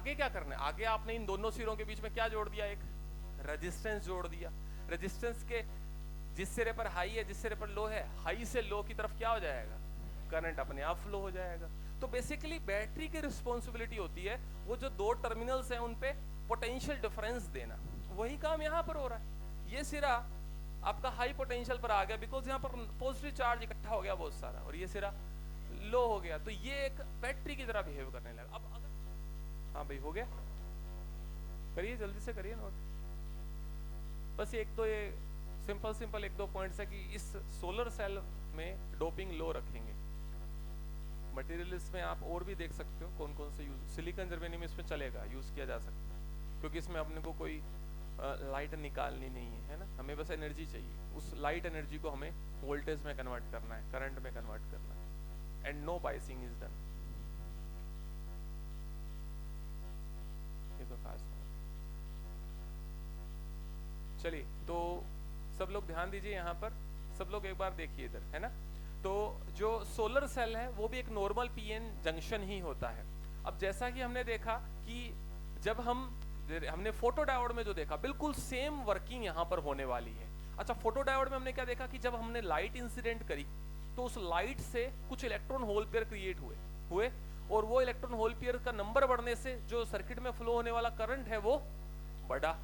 आगे क्या करना है, आगे आपने इन दोनों सिरों के बीच में क्या जोड़ दिया, एक रेजिस्टेंस जोड़ दिया। रेजिस्टेंस के जिस सिरे पर हाई है जिस सिरे पर लो है, हाई से लो की तरफ क्या हो जाएगा, करंट अपने आप फ्लो हो जाएगा। तो बेसिकली बैटरी की रिस्पॉन्सिबिलिटी होती है वो जो दो टर्मिनल्स हैं उन पे पोटेंशियल डिफरेंस देना, वही काम यहाँ पर हो रहा है। ये सिरा आपका हाई पोटेंशियल पर आ गया बिकॉज यहाँ पर पॉजिटिव चार्ज इकट्ठा हो गया बहुत सारा, और ये सिरा लो हो गया, तो ये एक बैटरी की तरह बिहेव करने लगा। अब अगर हाँ भाई हो गया, करिए जल्दी से करिए नोट। बस एक तो ये सिंपल एक दो पॉइंट्स है कि इस सोलर सेल में डोपिंग लो रखेंगे। मटेरियल्स में आप और भी देख सकते हो कौन कौन से यूज, सिलिकॉन जर्मेनियम इसमें चलेगा, यूज किया जा सकता है, क्योंकि इसमें अपने को कोई लाइट निकालनी नहीं है ना, हमें बस एनर्जी चाहिए, उस लाइट एनर्जी को हमें वोल्टेज में कन्वर्ट करना है, करंट में कन्वर्ट करना है, and no biasing is done. ये तो खास चलिए, तो सब लोग ध्यान दीजिए यहाँ पर, सब लोग एक बार देखिए इधर, है ना। तो जो सोलर सेल है वो भी एक नॉर्मल पीएन जंक्शन ही होता है। अब जैसा कि हमने देखा कि जब हमने फोटो डायोड में जो देखा बिल्कुल सेम वर्किंग यहाँ पर होने वाली है। अच्छा, फोटो डायोड में हमने क्या देखा कि जब हमने लाइट इंसिडेंट करी तो उस लाइट से कुछ इलेक्ट्रॉन होल पेयर क्रिएट हुए और वो इलेक्ट्रॉन होल पेयर का नंबर बढ़ने से जो सर्किट में फ्लो होने वाला करंट है वो बढ़ा,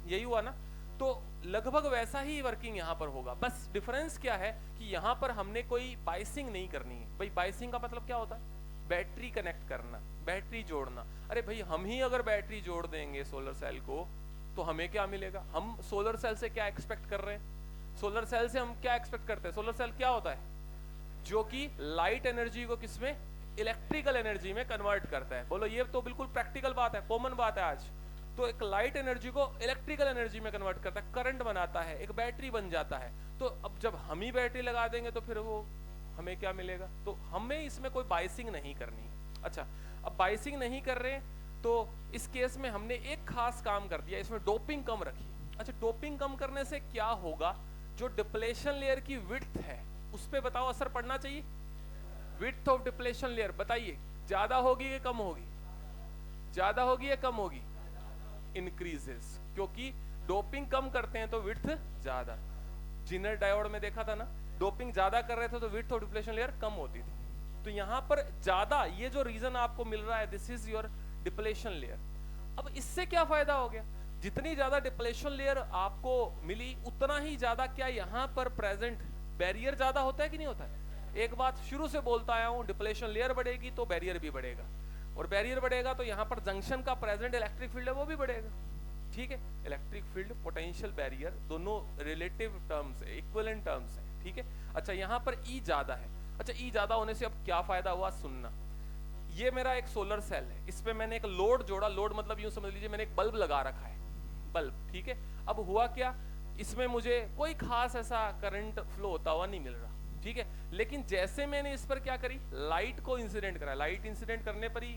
यही हुआ ना। तो लगभग वैसा ही वर्किंग यहाँ पर होगा, बस डिफरेंस क्या है कि यहाँ पर हमने कोई बाइसिंग नहीं करनी है। भाई बाइसिंग का मतलब क्या होता है, बैटरी कनेक्ट करना, बैटरी जोड़ना। अरे भाई हम ही अगर बैटरी जोड़ देंगे सोलर सेल को तो हमें क्या मिलेगा, हम सोलर सेल से क्या एक्सपेक्ट कर रहे हैं, सोलर सेल से हम क्या एक्सपेक्ट करते हैं, सोलर सेल क्या होता है जो कि लाइट एनर्जी को किसमें, इलेक्ट्रिकल एनर्जी में कन्वर्ट करता है। बोलो ये तो बिल्कुल प्रैक्टिकल बात है, कॉमन बात है आज। तो एक लाइट एनर्जी को इलेक्ट्रिकल एनर्जी में कन्वर्ट करता है, करंट बनाता है, एक बैटरी बन जाता है। तो अब जब हम ही बैटरी लगा देंगे तो फिर वो हमें क्या मिलेगा, तो हमें इसमें कोई बाइसिंग नहीं करनी। अच्छा, अब बाइसिंग नहीं कर रहे तो इस केस में हमने एक खास काम कर दिया, इसमें डोपिंग कम रखी। अच्छा, डोपिंग कम करने से क्या होगा, जो डिप्लेशन लेयर की विड्थ है उस पे बताओ असर पड़ना चाहिए। विड्थ ऑफ डिप्लेशन लेयर बताइए, ज्यादा होगी या कम होगी, ज्यादा होगी या कम होगी, इंक्रीजेस, क्योंकि डोपिंग कम करते हैं तो विड्थ ज्यादा। जिनर डायोड में देखा था ना, डोपिंग ज्यादा कर रहे थे तो विड्थ ऑफ डिप्लेशन लेयर कम होती थी। तो यहां पर ज्यादा, ये जो रीजन आपको मिल रहा है, this is your depletion layer. अब इससे क्या फायदा हो गया, जितनी ज्यादा डिप्लेशन लेयर आपको मिली उतना ही ज्यादा क्या यहां पर प्रेजेंट बैरियर ज्यादा होता है कि नहीं होता है। एक बात शुरू से बोलता आया हूं, डिप्लेशन लेयर बढ़ेगी तो बैरियर भी बढ़ेगा, और बैरियर बढ़ेगा तो यहाँ पर जंक्शन का प्रेजेंट इलेक्ट्रिक फील्ड है वो भी बढ़ेगा। ठीक है, इलेक्ट्रिक फील्ड, पोटेंशियल बैरियर दोनों रिलेटिव टर्म्स है, इक्विवेलेंट टर्म्स है। ठीक है, अच्छा यहाँ पर ई ज्यादा है। अच्छा, ई ज्यादा होने से अब क्या फायदा हुआ, सुनना। ये मेरा एक सोलर सेल है, इस पे मैंने एक लोड जोड़ा, लोड मतलब यूं समझ लीजिए मैंने एक बल्ब लगा रखा है, बल्ब। ठीक है, अब हुआ क्या, इसमें मुझे कोई खास ऐसा करंट फ्लो होता हुआ नहीं मिल रहा। ठीक है, लेकिन जैसे मैंने इस पर क्या करी, लाइट को इंसिडेंट करा, लाइट इंसिडेंट करने पर ही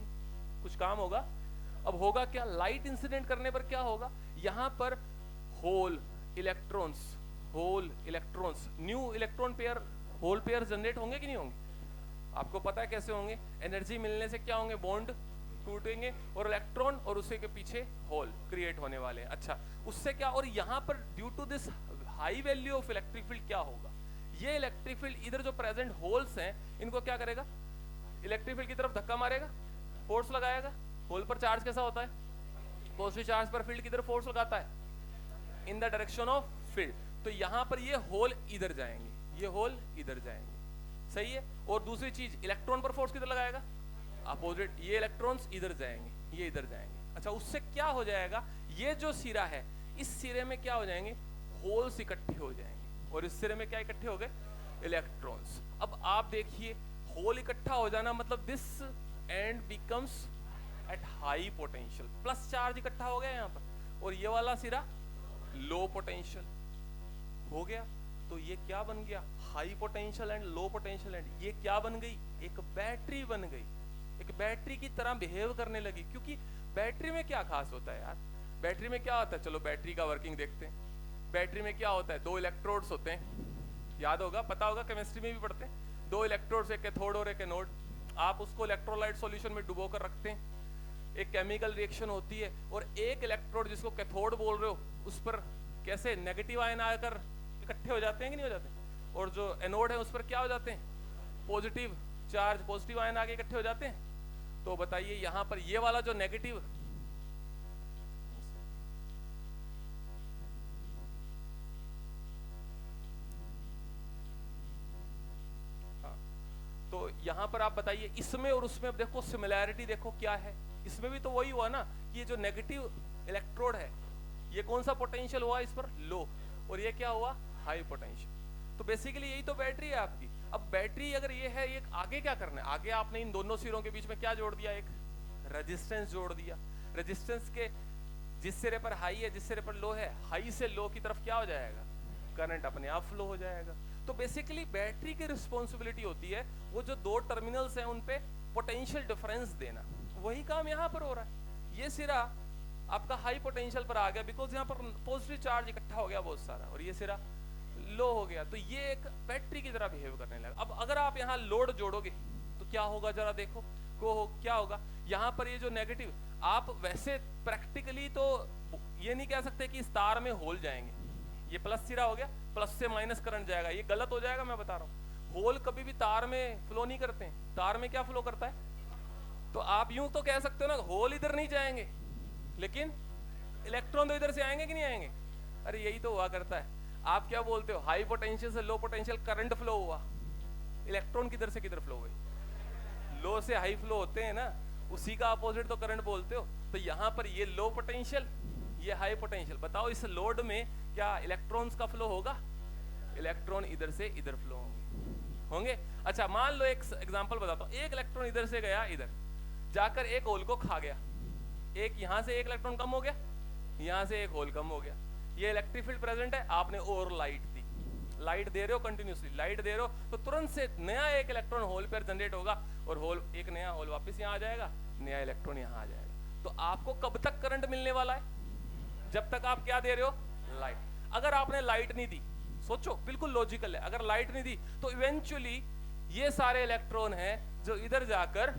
कुछ काम होगा। अब होगा क्या, लाइट इंसिडेंट करने पर क्या होगा, यहां पर hole electrons, new electron pair, hole pair generate होंगे कि नहीं होंगे, आपको पता है कैसे होंगे, एनर्जी मिलने से क्या होंगे, बॉन्ड टूटेंगे और इलेक्ट्रॉन और उसी के पीछे होल क्रिएट होने वाले हैं। अच्छा, उससे क्या, और यहां पर due to this high value of electric field क्या होगा, ये इलेक्ट्रिक फील्ड इधर जो प्रेजेंट होल्स हैं इनको क्या करेगा, इलेक्ट्रिक फील्ड की तरफ धक्का मारेगा, फोर्स लगाएगा। होल पर चार्ज कैसा होता है, पॉजिटिव चार्ज पर फील्ड किधर फोर्स लगाता है, in the direction of field. तो यहां पर ये होल इधर जाएंगे, ये होल इधर जाएंगे, सही है। और दूसरी चीज, इलेक्ट्रॉन पर फोर्स किधर लगाएगा, अपोजिट, ये इलेक्ट्रॉन्स इधर जाएंगे, ये इधर जाएंगे। अच्छा, उससे क्या हो जाएगा, ये जो सिरा है इस सिरे में क्या हो जाएंगे, होल्स इकट्ठे हो जाएंगे, और इस सिरे में क्या इकट्ठे हो गए, इलेक्ट्रॉन्स। अब आप देखिए, होल इकट्ठा हो जाना मतलब this and becomes at high potential, plus charge इकट्ठा हो गया यहाँ पर, और ये वाला सिरा लो पोटेंशियल हो गया। तो ये क्या बन गया, high potential and low potential and, ये क्या बन गई, एक बैटरी बन गई, एक बैटरी की तरह बिहेव करने लगी। क्योंकि बैटरी में क्या खास होता है यार, बैटरी में क्या होता है, चलो बैटरी का वर्किंग देखते हैं। बैटरी में क्या होता है, दो इलेक्ट्रोड्स होते हैं, याद होगा, पता होगा, केमिस्ट्री में भी पढ़ते हैं, दो इलेक्ट्रोड्स, एक कैथोड और एक एनोड। आप उसको इलेक्ट्रोलाइट सॉल्यूशन में डुबो कर रखते हैं, एक केमिकल रिएक्शन होती है और एक इलेक्ट्रोड जिसको कैथोड बोल रहे हो उस पर कैसे नेगेटिव आयन आकर इकट्ठे हो जाते हैं कि नहीं हो जाते, और जो एनोड है उस पर क्या हो जाते हैं, पॉजिटिव चार्ज, पॉजिटिव आयन आके इकट्ठे हो जाते हैं। तो बताइए यहाँ पर ये वाला जो नेगेटिव, तो यहां पर आप बताइए इसमें और उसमें देखो सिमिलैरिटी देखो क्या है। इसमें भी तो वही हुआ ना कि ये जो नेगेटिव इलेक्ट्रोड है ये कौन सा पोटेंशियल हुआ इस पर, लो, और ये क्या हुआ, हाई पोटेंशियल। तो बेसिकली यही तो बैटरी है आपकी। अब बैटरी अगर ये है, ये आगे क्या करना है, आगे आपने इन दोनों सिरों के बीच में क्या जोड़ दिया, एक रेजिस्टेंस जोड़ दिया। रेजिस्टेंस के जिस सिरे पर हाई है जिस सिरे पर लो है, हाई से लो की तरफ क्या हो जाएगा, करंट अपने आप फ्लो हो जाएगा। तो बेसिकली बैटरी की रिस्पॉन्सिबिलिटी होती है वो जो दो टर्मिनल्स हैं उन पे पोटेंशियल डिफरेंस देना, वही काम यहाँ पर हो रहा है। ये सिरा आपका हाई पोटेंशियल पर आ गया बिकॉज यहाँ पर पॉजिटिव चार्ज इकट्ठा हो गया बहुत सारा, और ये सिरा लो हो गया, तो ये एक बैटरी की तरह बिहेव करने लगा। अब अगर आप यहाँ लोड जोड़ोगे तो क्या होगा, जरा देखो क्या होगा। यहाँ पर ये जो नेगेटिव, आप वैसे प्रैक्टिकली तो ये नहीं कह सकते कि इस तार में होल जाएंगे, ये प्लस सिरा हो गया, प्लस से माइनस करंट जाएगा, ये गलत हो जाएगा, मैं बता रहा हूँ। होल कभी भी तार में फ्लो नहीं करते हैं, तार में क्या फ्लो करता है, तो आप यूं तो कह सकते हो ना, होल इधर नहीं जाएंगे लेकिन इलेक्ट्रॉन तो इधर से आएंगे कि नहीं आएंगे। अरे यही तो हुआ करता है। आप क्या बोलते हो, हाई पोटेंशियल से लो पोटेंशियल करंट फ्लो हुआ, इलेक्ट्रॉन किधर से किधर फ्लो हुए, लो से हाई फ्लो होते हैं ना, उसी का अपोजिट तो करंट बोलते हो। तो यहाँ पर ये लो पोटेंशियल ये हाई पोटेंशियल, बताओ इस लोड में क्या इलेक्ट्रॉन्स का फ्लो होगा, इलेक्ट्रॉन इधर से इधर फ्लो होंगे। अच्छा मान लो एक एग्जांपल बताता हूँ, एक इलेक्ट्रॉन इधर से गया इधर जाकर एक होल को खा गया, एक यहाँ से एक इलेक्ट्रॉन कम हो गया, यहाँ से एक होल कम हो गया, ये इलेक्ट्रिक फील्ड प्रेजेंट है, आपने और लाइट दी, लाइट दे रहे हो कंटिन्यूसली, लाइट दे रहे हो तो तुरंत से नया एक इलेक्ट्रॉन होल पर जनरेट होगा और होल एक नया होल वापस यहाँ आ जाएगा, नया इलेक्ट्रॉन यहाँ आ जाएगा। तो आपको कब तक करंट मिलने वाला है, जब तक आप क्या दे रहे हो, लाइट। अगर आपने लाइट नहीं दी, सोचो बिल्कुल लॉजिकल है, अगर लाइट नहीं दी तो इवेंचुअली ये सारे इलेक्ट्रॉन हैं जो इधर जाकर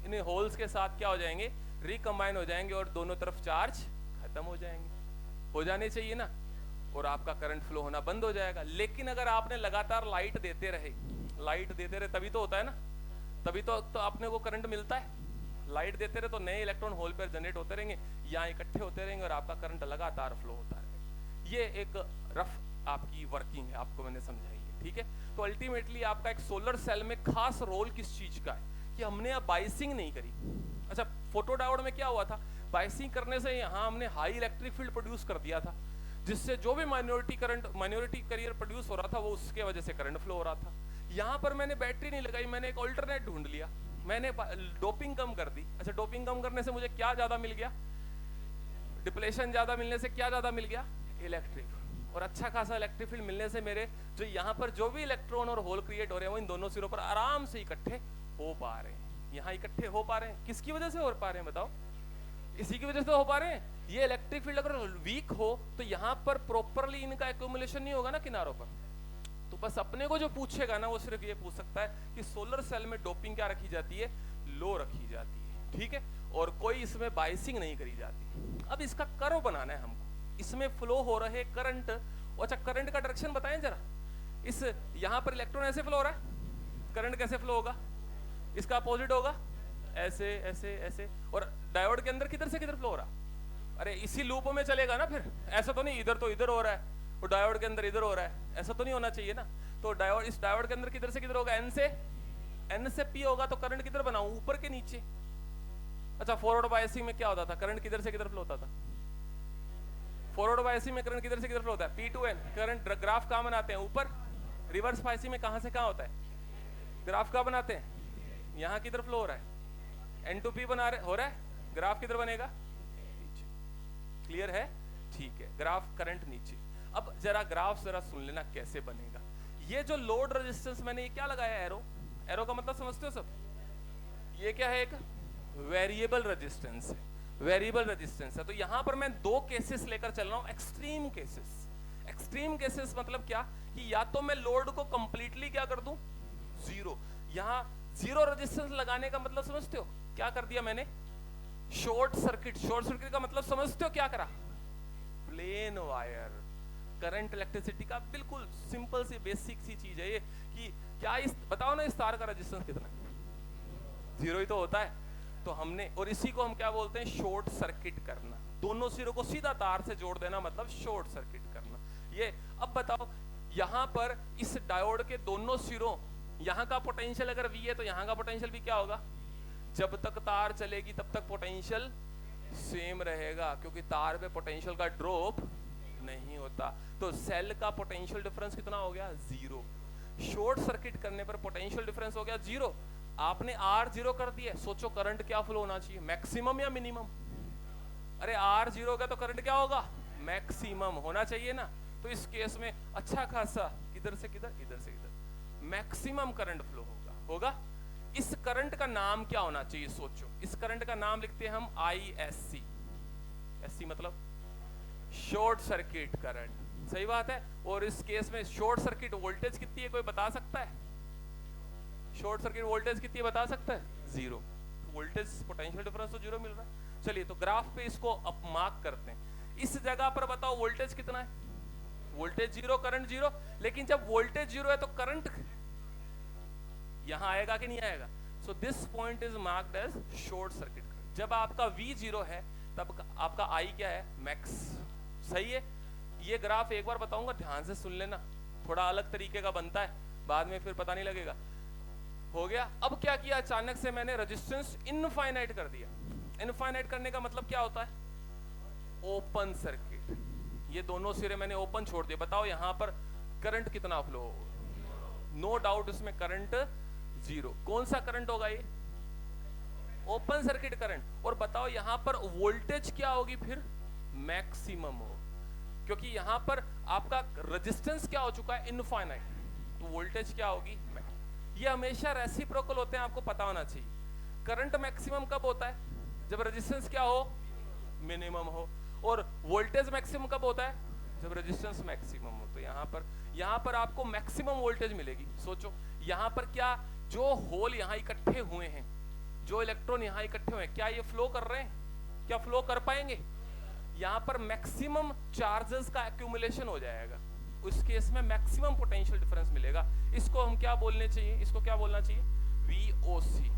इन होल्स के साथ क्या हो जाएंगे, रिकम्बाइन हो जाएंगे और दोनों तरफ चार्ज खत्म हो जाएंगे, हो जाने चाहिए ना, और आपका करंट फ्लो होना बंद हो जाएगा। लेकिन अगर आपने लगातार लाइट देते रहे तभी तो होता है ना, तभी तो आपने को करंट मिलता है। लाइट देते रहे तो नए इलेक्ट्रॉन होल पर जनरेट होते रहेंगे, यहाँ इकट्ठे होते रहेंगे और आपका करंट लगातार फ्लो होता रहेगा। ये एक रफ आपकी वर्किंग है, आपको मैंने समझाई है, ठीक है। तो अल्टीमेटली आपका एक सोलर सेल में खास रोल किस चीज का है कि हमने अब बाइसिंग नहीं करी। अच्छा फोटो डायोड में क्या हुआ था, बाइसिंग करने से यहाँ हमने हाई इलेक्ट्रिक फील्ड प्रोड्यूस कर दिया था, जिससे जो भी माइनॉरिटी करियर प्रोड्यूस हो रहा था वो उसके वजह से करंट फ्लो हो रहा था। यहाँ पर मैंने बैटरी नहीं लगाई, मैंने एक ऑल्टरनेट ढूंढ लिया, मैंने डोपिंग कम कर दी। अच्छा डोपिंग कम करने से मुझे क्या ज्यादा मिल गया, डिप्लेशन ज्यादा मिलने से क्या ज्यादा मिल गया, इलेक्ट्रिक, और अच्छा खासा इलेक्ट्रिक फील्ड मिलने से मेरे जो यहाँ पर जो भी इलेक्ट्रॉन और होल क्रिएट हो रहे हैं वो इन दोनों सिरों पर आराम से इकट्ठे हो पा रहे हैं, यहाँ इकट्ठे हो पा रहे हैं। किसकी वजह से हो पा रहे हैं बताओ, इसी की वजह से हो पा रहे हैं। ये इलेक्ट्रिक फील्ड अगर वीक हो तो यहाँ पर प्रॉपरली इनका एक्यूमुलेशन नहीं होगा ना किनारों पर। तो बस अपने को जो पूछेगा ना वो सिर्फ ये पूछ सकता है कि सोलर सेल में डोपिंग क्या रखी जाती है, लो रखी जाती है, ठीक है, और कोई इसमें बाइसिंग नहीं करी जाती। अब इसका कर्व बनाना है हमको, इसमें फ्लो हो रहे करंट, अच्छा करंट का डायरेक्शन बताएं जरा। इस यहाँ पर इलेक्ट्रॉन ऐसे फ्लो हो रहा है, करंट कैसे फ्लो होगा, इसका अपोजिट होगा, ऐसे ऐसे ऐसे, और डायोड के अंदर किधर से किधर फ्लो हो रहा, अरे इसी लूप में चलेगा ना फिर, ऐसा तो नहीं इधर तो इधर हो रहा है और डायोड के अंदर इधर हो रहा है, ऐसा तो नहीं होना चाहिए ना। तो डायोड, इस डायोड के अंदर किधर से किधर होगा, एन से पी होगा, तो करंट किधर बनाऊं, ऊपर के नीचे। अच्छा फॉरवर्ड बायसिंग में क्या होता था, करंट किधर से किधर फ्लो होता था, फॉरवर्ड बायसिंग में करंट किधर से किधर फ्लो होता है, P to N, current graph कहाँ बनाते हैं ऊपर, रिवर्स बायसिंग में कहाँ से कहाँ होता है, ग्राफ कहाँ बनाते हैं, यहाँ किधर फ्लो हो रहा है, एन टू पी बना रहे हो रहा है, ग्राफ किधर बनेगा, नीचे, क्लियर है, ठीक है, ग्राफ करंट नीचे। अब जरा ग्राफ जरा सुन लेना कैसे बनेगा। ये जो लोड रेजिस्टेंस मैंने ये क्या लगाया, एरो, एरो का मतलब समझते हो सब, ये क्या है, एक वेरिएबल रेजिस्टेंस है, वेरिएबल रेजिस्टेंस है। तो यहां पर मैं दो केसेस लेकर चल रहा हूं, एक्सट्रीम केसेस। एक्सट्रीम केसेस मतलब क्या कि या तो मैं लोड को कंप्लीटली क्या कर दूं, जीरो। यहां जीरो रेजिस्टेंस लगाने का मतलब समझते हो क्या कर दिया मैंने, शॉर्ट सर्किट का मतलब समझते हो क्या करा? प्लेन वायर, करंट इलेक्ट्रिसिटी का बिल्कुल सिंपल सी बेसिक सी चीज है ये कि क्या इस बताओ ना, इस तार का रेजिस्टेंस कितना है? 0 ही तो होता है। तो हमने, और इसी को हम क्या बोलते हैं? शॉर्ट सर्किट करना। दोनों सिरों को सीधा तार से जोड़ देना मतलब शॉर्ट सर्किट करना। ये अब बताओ, यहां पर इस डायोड के दोनों सिरों, यहां का पोटेंशियल अगर V है तो यहां का पोटेंशियल भी क्या होगा? जब तक तार चलेगी तब तक पोटेंशियल सेम रहेगा, क्योंकि तार पे पोटेंशियल का ड्रॉप नहीं होता। तो सेल का पोटेंशियल डिफरेंस कितना हो गया? 0। शॉर्ट सर्किट करने पर पोटेंशियल डिफरेंस हो गया 0। आपने R 0 कर दिया, सोचो करंट क्या फ्लो होना चाहिए? मैक्सिमम या मिनिमम? अरे R 0 होगा तो करंट क्या होगा? मैक्सिमम होना चाहिए ना। तो इस केस में अच्छा खासा किधर से किधर, इधर से इधर, मैक्सिमम करंट फ्लो होगा। इस करंट का नाम क्या होना चाहिए? सोचो, इस करंट का नाम लिखते हैं हम ISC। SC मतलब शॉर्ट सर्किट करंट, सही बात है। और इस केस में शॉर्ट सर्किट वोल्टेज कितनी है, कोई बता सकता है? शॉर्ट सर्किट वोल्टेज कितनी है, बता सकता है? 0। वोल्टेज पोटेंशियल डिफरेंस तो 0 मिल रहा है। चलिए तो ग्राफ पे इसको अप मार्क करते हैं। इस जगह पर बताओ वोल्टेज कितना है? Voltage 0, current 0। लेकिन जब वोल्टेज 0 है तो करंट यहां आएगा कि नहीं आएगा? So this point is marked as short circuit. जब आपका V 0 है तब आपका I क्या है? मैक्स। सही है। ये ग्राफ एक बार बताऊंगा, ध्यान से सुन लेना, थोड़ा अलग तरीके का बनता है, बाद में फिर पता नहीं लगेगा। हो गया। अब क्या किया, अचानक से मैंने रेजिस्टेंस इनफाइनाइट कर दिया। इनफाइनाइट करने का मतलब क्या होता है? Open circuit. ये दोनों सिरे मैंने ओपन छोड़ दिए। बताओ यहां पर करंट कितना फ्लो होगा? नो डाउट इसमें करंट 0। कौन सा करंट होगा ये? Open circuit current. और बताओ यहां पर वोल्टेज क्या होगी फिर? मैक्सिमम हो, क्योंकि यहां पर आपका रेजिस्टेंस क्या हो चुका है? इनफाइनाइट। तो वोल्टेज क्या होगी? ये हमेशा रेसिप्रोकल होते हैं, आपको पता होना चाहिए। करंट मैक्सिमम कब होता है? जब रेजिस्टेंस क्या हो? मिनिमम हो। और वोल्टेज मैक्सिमम कब होता है? जब रेजिस्टेंस मैक्सिमम हो। तो यहां पर आपको मैक्सिमम वोल्टेज मिलेगी। सोचो यहां पर क्या, जो होल यहां इकट्ठे हुए हैं, जो इलेक्ट्रॉन यहां इकट्ठे हुए हैं, क्या ये फ्लो कर रहे हैं? क्या फ्लो कर पाएंगे? यहां पर मैक्सिमम चार्जेस का एक्यूमुलेशन हो जाएगा। उस केस में मैक्सिमम पोटेंशियल डिफरेंस मिलेगा। इसको हम क्या बोलने चाहिए? इसको क्या बोलना चाहिए? VOC।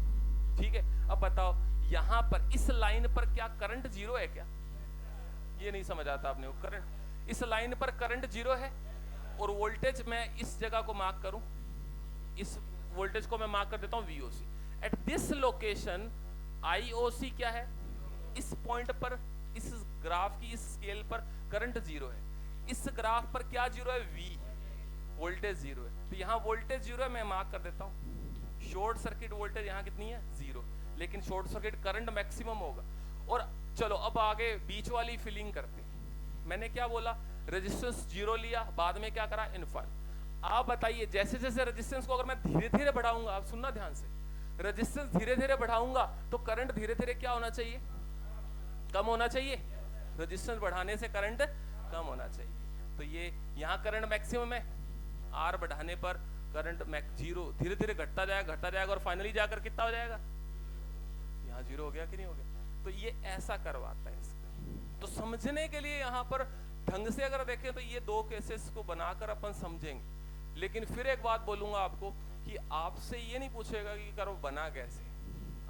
ठीक है। अब बताओ यहां पर इस लाइन पर क्या करंट 0 है क्या? ये नहीं समझ आता आपने। करंट इस लाइन पर करंट 0 है, और वोल्टेज मैं इस जगह को मार्क करूं, इस वोल्टेज को मैं मार्क कर देता हूं VOC। At this location IOC क्या है? इस पॉइंट पर, इस ग्राफ की इस स्केल पर करंट 0 है। इस ग्राफ पर क्या 0 है? V, वोल्टेज 0 है। तो यहाँ वोल्टेज 0 है, मैं मार्क कर देता हूँ। शॉर्ट सर्किट वोल्टेज यहाँ कितनी है? 0। लेकिन शॉर्ट सर्किट करंट मैक्सिमम होगा। और चलो अब आगे बीच वाली फिलिंग करते हैं। मैंने क्या बोला? रेजिस्टेंस 0 लिया, बाद में क्या करा? इनफाइनाइट। आप बताइए, जैसे जैसे रेजिस्टेंस को अगर मैं धीरे धीरे बढ़ाऊंगा, आप सुनना ध्यान से, रेजिस्टेंस धीरे धीरे बढ़ाऊंगा तो करंट धीरे धीरे क्या होना चाहिए? कम होना चाहिए। रेजिस्टेंस बढ़ाने से करंट कम होना चाहिए। तो ये यहाँ करंट मैक्सिमम है, R बढ़ाने पर करंट 0 धीरे धीरे घटता जाएगा और फाइनली जाकर कितना हो जाएगा? यहाँ 0 हो गया कि नहीं हो गया? तो ये ऐसा करवाता है इसका। तो समझने के लिए यहाँ पर ढंग से अगर देखें तो ये दो केसेस को बनाकर अपन समझेंगे। लेकिन फिर एक बात बोलूंगा आपको कि आपसे ये नहीं पूछेगा कि कर्व बना कैसे,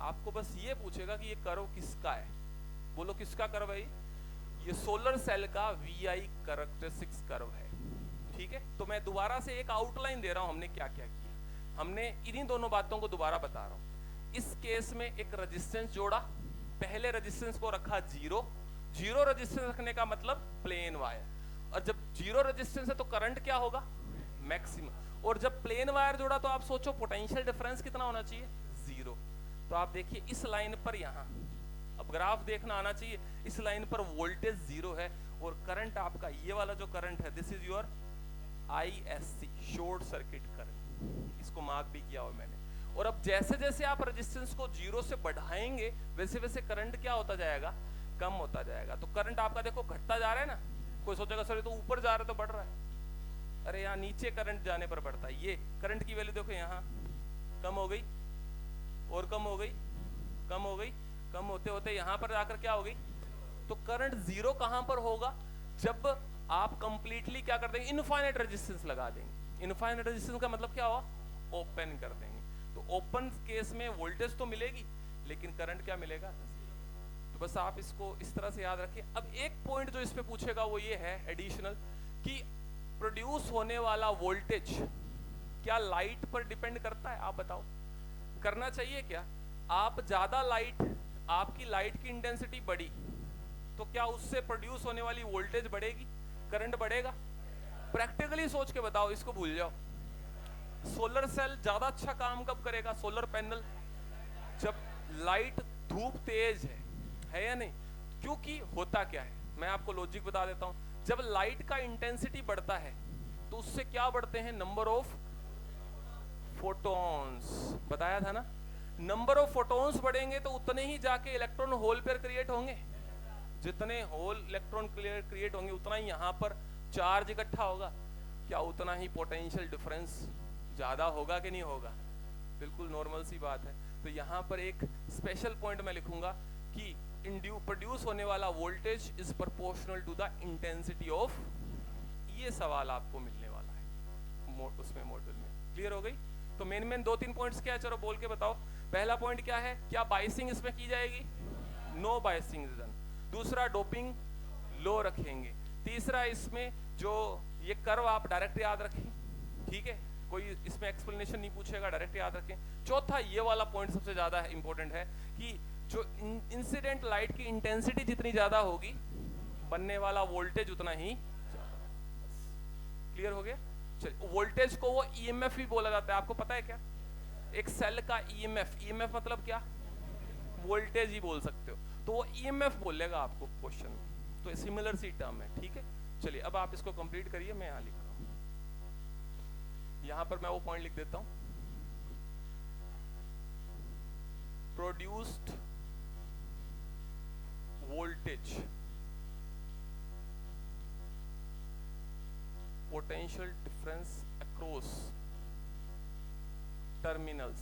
आपको बस ये पूछेगा कि ये कर्व किसका है। बोलो किसका कर्व है? ये सोलर सेल का VI कैरेक्टरिस्टिक्स कर्व है। ठीक है। तो मैं दोबारा से एक आउटलाइन दे रहा हूं, हमने क्या क्या किया। हमने इन्हीं दोनों बातों को दोबारा बता रहा हूं। इस केस में एक रेजिस्टेंस जोड़ा, पहले रेजिस्टेंस को रखा 0। रेजिस्टेंस रखने का मतलब प्लेन वायर, और जब 0 रेजिस्टेंस है तो करंट क्या होगा? मैक्सिमम। और जब प्लेन वायर जोड़ा तो आप सोचो पोटेंशियल डिफरेंस कितना होना चाहिए? 0। तो आप देखिए इस लाइन पर, यहाँ अब ग्राफ देखना आना चाहिए, इस लाइन पर वोल्टेज 0 है और करंट आपका ये वाला जो करंट है, this is your ISC, short circuit current. इसको मार्क भी किया हुआ मैंने। और अब जैसे जैसे आप रेजिस्टेंस को 0 से बढ़ाएंगे वैसे वैसे करंट क्या होता जाएगा? कम होता जाएगा। तो करंट आपका देखो घटता जा रहा है ना। कोई सोचेगा सर ये तो ऊपर जा रहा है तो बढ़ रहा है। अरे यहाँ नीचे करंट जाने पर बढ़ता है। ये करंट की वैल्यू देखो, यहाँ कम हो गई और कम हो गई, कम हो गई। कम होते होते यहाँ पर आकर क्या होगी, तो करंट जीरो कहां पर होगा, जब आप कंप्लीटली क्या कर देंगे, इनफाइनाइट रेजिस्टेंस लगा देंगे। इनफाइनाइट रेजिस्टेंस का मतलब क्या हुआ, ओपन कर देंगे। तो ओपन केस में वोल्टेज तो मिलेगी लेकिन करंट क्या मिलेगा। तो बस आप इसको इस तरह से याद रखिए। अब एक पॉइंट जो इस पे पूछेगा वो ये है एडिशनल, कि प्रोड्यूस होने वाला वोल्टेज क्या लाइट पर डिपेंड करता है, आप बताओ, करना चाहिए क्या। आप ज्यादा लाइट, आपकी लाइट की इंटेंसिटी बढ़ी तो क्या उससे प्रोड्यूस होने वाली वोल्टेज बढ़ेगी, करंट बढ़ेगा। प्रैक्टिकली सोच के बताओ, इसको भूल जाओ। सोलर सेल ज्यादा अच्छा काम कब करेगा, सोलर पैनल, जब लाइट, धूप तेज है या नहीं। क्योंकि होता क्या है, मैं आपको लॉजिक बता देता हूं। जब लाइट का इंटेंसिटी बढ़ता है तो उससे क्या बढ़ते हैं, नंबर ऑफ फोटॉन्स, बताया था ना। नंबर ऑफ फोटॉन्स बढ़ेंगे तो उतने ही जाके इलेक्ट्रॉन होल पेयर क्रिएट होंगे। जितने होल इलेक्ट्रॉन क्रिएट होंगे उतना ही यहाँ पर चार्ज इकट्ठा होगा। क्या उतना ही पोटेंशियल डिफरेंस ज्यादा होगा कि नहीं होगा, बिल्कुल नॉर्मल सी बात है। तो यहाँ पर एक स्पेशल पॉइंट मैं लिखूंगा कि प्रोड्यूस होने वाला voltage is proportional to the intensity of, ये सवाल आपको मिलने वाला है उसमें मॉड्यूल में। क्लियर हो गई। तो मेन 2-3 पॉइंट्स क्या है, चलो बोल के बताओ। पहला पॉइंट क्या है, क्या बाइसिंग इसमें की जाएगी, नो बाइसिंग इज डन। दूसरा, डोपिंग लो रखेंगे। तीसरा, इसमें जो ये कर्व आप डायरेक्ट याद रखें, ठीक है, कोई इसमें एक्सप्लेनेशन नहीं पूछेगा, डायरेक्ट याद रखें। चौथा, ये वाला पॉइंट सबसे ज्यादा इंपॉर्टेंट है कि जो इंसिडेंट लाइट की इंटेंसिटी जितनी ज्यादा होगी बनने वाला वोल्टेज उतना ही ज्यादा। क्लियर हो गया। चलिए, वोल्टेज को वो ईएमएफ भी बोला जाता है, आपको पता है क्या। एक सेल का ईएमएफ मतलब क्या, वोल्टेज ही बोल सकते हो, तो वो ईएमएफ बोलेगा आपको क्वेश्चन में। तो सिमिलर सी टर्म है, ठीक है। चलिए, अब आप इसको कंप्लीट करिए, मैं यहाँ लिख रहा हूँ। यहां पर मैं वो पॉइंट लिख देता हूं, produced voltage potential difference across terminals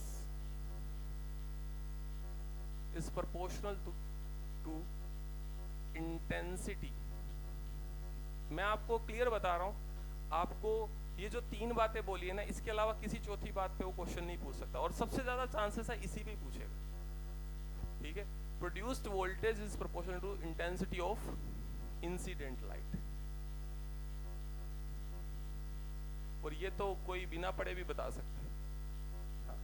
is proportional to intensity. मैं आपको क्लियर बता रहा हूं, आपको ये जो 3 बातें बोली है ना, इसके अलावा किसी चौथी बात पे वो क्वेश्चन नहीं पूछ सकता, और सबसे ज्यादा चांसेस है इसी पे पूछेगा, ठीक है। Produced voltage is proportional to intensity of incident light. और ये तो कोई बिना पढ़े भी बता सकता है। हाँ।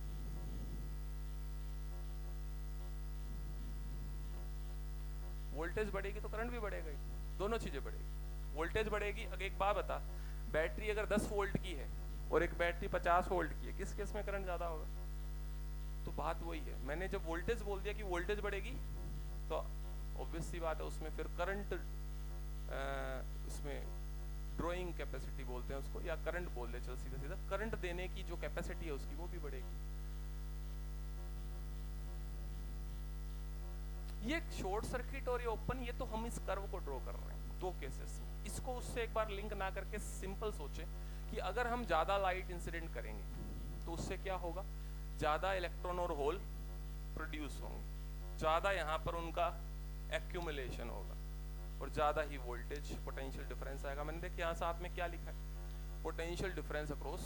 वोल्टेज बढ़ेगी तो करंट भी बढ़ेगा, दोनों चीजें बढ़ेगी। वोल्टेज बढ़ेगी, अगर एक बात बता, बैटरी अगर 10 वोल्ट की है और एक बैटरी 50 वोल्ट की है, किस केस में करंट ज्यादा होगा। तो बात वही है, मैंने जब वोल्टेज बोल दिया कि वोल्टेज बढ़ेगी तो ऑब्वियस सी बात है उसमें फिर करंट, उसमें ड्रॉइंग कैपेसिटी बोलते हैं उसको, या करंट बोल दे, चल सीधा सीधा, करंट देने की जो कैपेसिटी है उसकी वो भी बढ़ेगी। ये शॉर्ट सर्किट और ये ओपन, ये तो हम इस कर्व को ड्रॉ कर रहे हैं 2 केसेस में। इसको उससे एक बार लिंक ना करके सिंपल सोचें कि अगर हम ज्यादा लाइट इंसिडेंट करेंगे तो उससे क्या होगा, ज्यादा इलेक्ट्रॉन और होल प्रोड्यूस होंगे, ज्यादा यहाँ पर उनका एक्यूमुलेशन होगा और ज्यादा ही वोल्टेज पोटेंशियल डिफरेंस आएगा। मैंने देखिए यहाँ साथ में क्या लिखा है, पोटेंशियल डिफरेंस अक्रॉस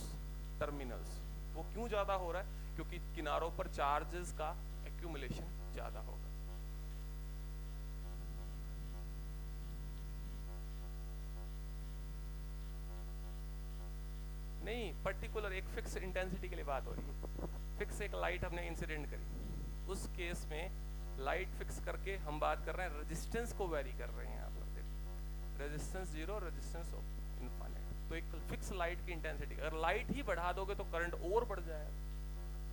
टर्मिनल्स। वो क्यों ज्यादा हो रहा है, क्योंकि किनारों पर चार्जेस का एक्यूमुलेशन ज्यादा होगा। नहीं, पर्टिकुलर एक फिक्स इंटेंसिटी के लिए बात हो रही है। फिक्स एक लाइट हमने इंसिडेंट करी, उस केस में लाइट फिक्स करके हम बात कर रहे हैं, रेजिस्टेंस को वेरी कर रहे हैं यहाँ पर। देखो, रेजिस्टेंस 0, रेजिस्टेंस इनफाइनाइट। तो एक फिक्स लाइट की इंटेंसिटी, अगर लाइट ही बढ़ा दोगे तो करंट और बढ़ जाएगा,